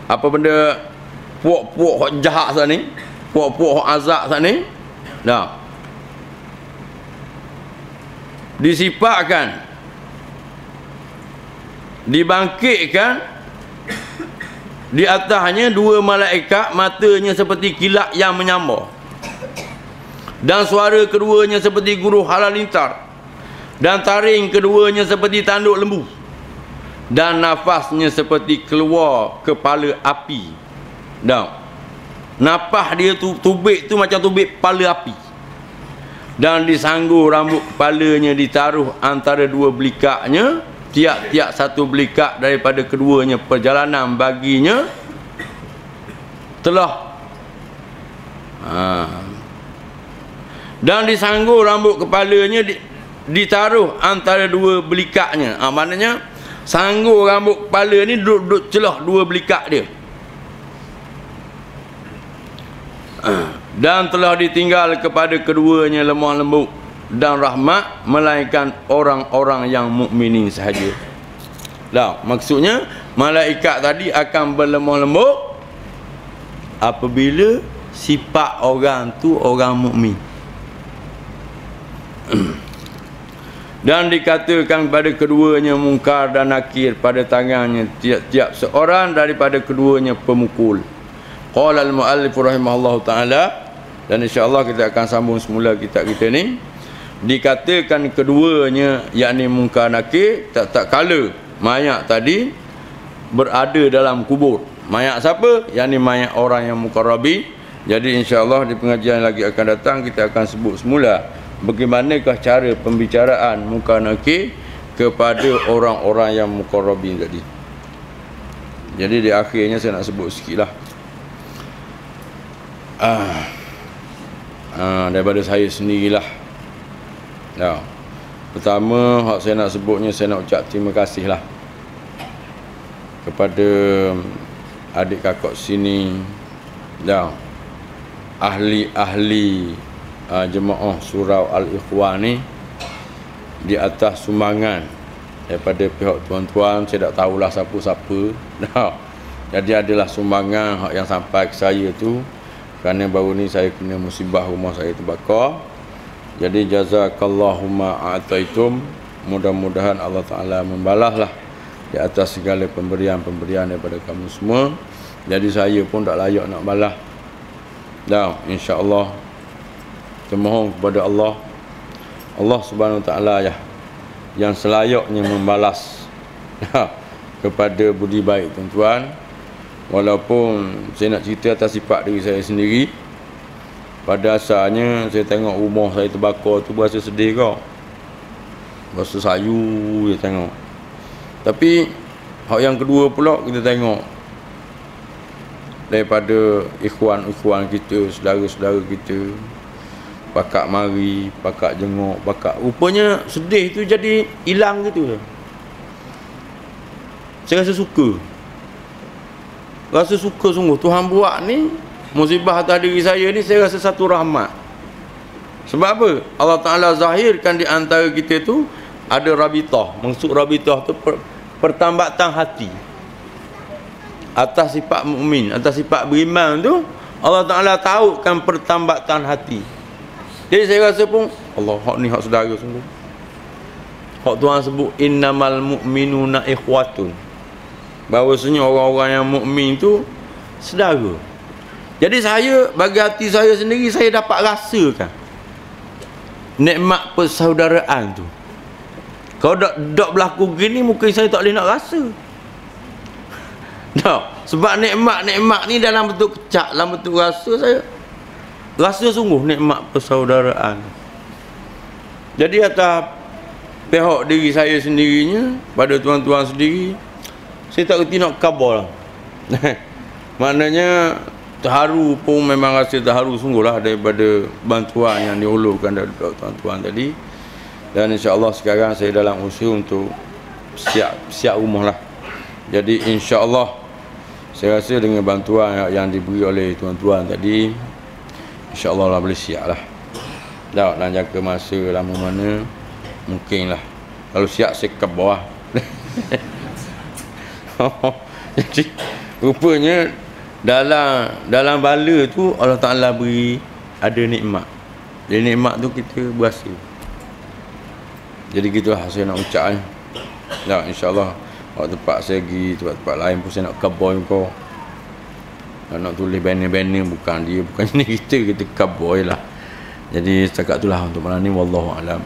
apa benda, puak-puak hak jahat sani, puak-puak hak azab sani. Dah disifatkan, dibangkitkan di atasnya dua malaikat, matanya seperti kilat yang menyambar, dan suara keduanya seperti guruh halalintar, dan taring keduanya seperti tanduk lembu, dan nafasnya seperti keluar kepala api. Dah nafas dia tu, tubik tu macam tubik kepala api. Dan disanggur rambut kepalanya, ditaruh antara dua belikaknya, tiap-tiap satu belikak daripada keduanya perjalanan baginya telah dan disanggur rambut kepalanya, ditaruh antara dua belikaknya. Maknanya sanggur rambut kepala ni duduk celah dua belikak dia. Dan telah ditinggal kepada keduanya lemah lembut dan rahmat, melainkan orang-orang yang mukminin sahaja. Dah, maksudnya malaikat tadi akan berlemah lembut apabila sifat orang tu orang mukmin. Dan dikatakan pada keduanya Munkar dan Nakir, pada tangannya tiap-tiap seorang daripada keduanya pemukul. Qala al-muallif rahimahullahu taala, dan insya-Allah kita akan sambung semula kitab kita ni. Dikatakan keduanya, yakni Munkar Nakir, tak kala mayat tadi berada dalam kubur. Mayat siapa? Yakni mayat orang yang muqarrabin. Jadi insya-Allah di pengajian lagi akan datang kita akan sebut semula bagaimanakah cara pembicaraan Munkar Nakir kepada orang-orang yang muqarrabin tadi. Jadi di akhirnya saya nak sebut sikitlah. Daripada saya sendirilah. Nah, pertama hak saya nak sebutnya, saya nak ucap terima kasih lah kepada adik kakak sini, dah ahli-ahli jemaah surau Al-Ikhwan ni, di atas sumbangan daripada pihak tuan-tuan. Saya tak tahulah siapa-siapa. Nah, jadi adalah sumbangan hak yang sampai ke saya tu, kerana baru ni saya kena musibah, rumah saya terbakar. Jadi jazakallahumma a'taitum, mudah-mudahan Allah Ta'ala membalaslah di atas segala pemberian-pemberian daripada kamu semua. Jadi saya pun tak layak nak balas. Dan insya-Allah termohon kepada Allah Subhanahu Wa Ta'ala yang selayaknya membalas kepada budi baik tuan-tuan. Walaupun saya nak cerita atas sifat diri saya sendiri, pada asalnya saya tengok rumah saya terbakar tu berasa sedih kau, berasa sayu je tengok. Tapi hak yang kedua pula kita tengok daripada ikhwan-ikhwan kita, saudara-saudara kita, pakak mari, pakak jenguk, pakak, rupanya sedih tu jadi hilang gitu. Saya rasa suka sungguh Tuhan buat ni musibah atas diri saya ni, saya rasa satu rahmat. Sebab apa? Allah Ta'ala zahirkan di antara kita tu ada rabitah. Maksud rabitah tu pertambatan hati atas sifat mukmin, atas sifat beriman tu. Allah Ta'ala tahukan pertambatan hati. Jadi saya rasa pun Allah, hak ni hak saudara sungguh. Hak Tuhan sebut innamal mu'minuna ikhwatun, bahawasanya orang-orang yang mukmin tu saudara. Jadi saya, bagi hati saya sendiri, saya dapat rasakan nikmat persaudaraan tu. Kalau tak berlaku gini, mungkin saya tak boleh nak rasa. Tak. Sebab nikmat-nikmat ni dalam bentuk kecak, dalam bentuk rasa, saya rasa sungguh nikmat persaudaraan. Jadi atas pihak diri saya sendirinya, pada tuan-tuan sendiri, saya tak kerti nak khabar lah. Maknanya terharu pun, memang rasa terharu sungguh lah daripada bantuan yang diulurkan dari tuan-tuan tadi. Dan insya-Allah sekarang saya dalam usaha untuk siap rumah lah. Jadi insya-Allah saya rasa dengan bantuan yang diberi oleh tuan-tuan tadi, insya-Allah lah boleh siap lah. Tak nak jangka masa lama mana, mungkin lah. Kalau siap saya ke bawah. Jadi rupanya dalam bala tu Allah Ta'ala beri ada nikmat. Jadi nikmat tu kita berasa. Jadi gitulah saya nak ucap ni. Tak, insya-Allah waktu tempat saya pergi tempat-tempat lain pun saya nak kabar kau. Nak tulis banner-banner, bukan dia, bukan ni kita kabar je lah. Jadi setakat itulah untuk malam ni, wallahu alam.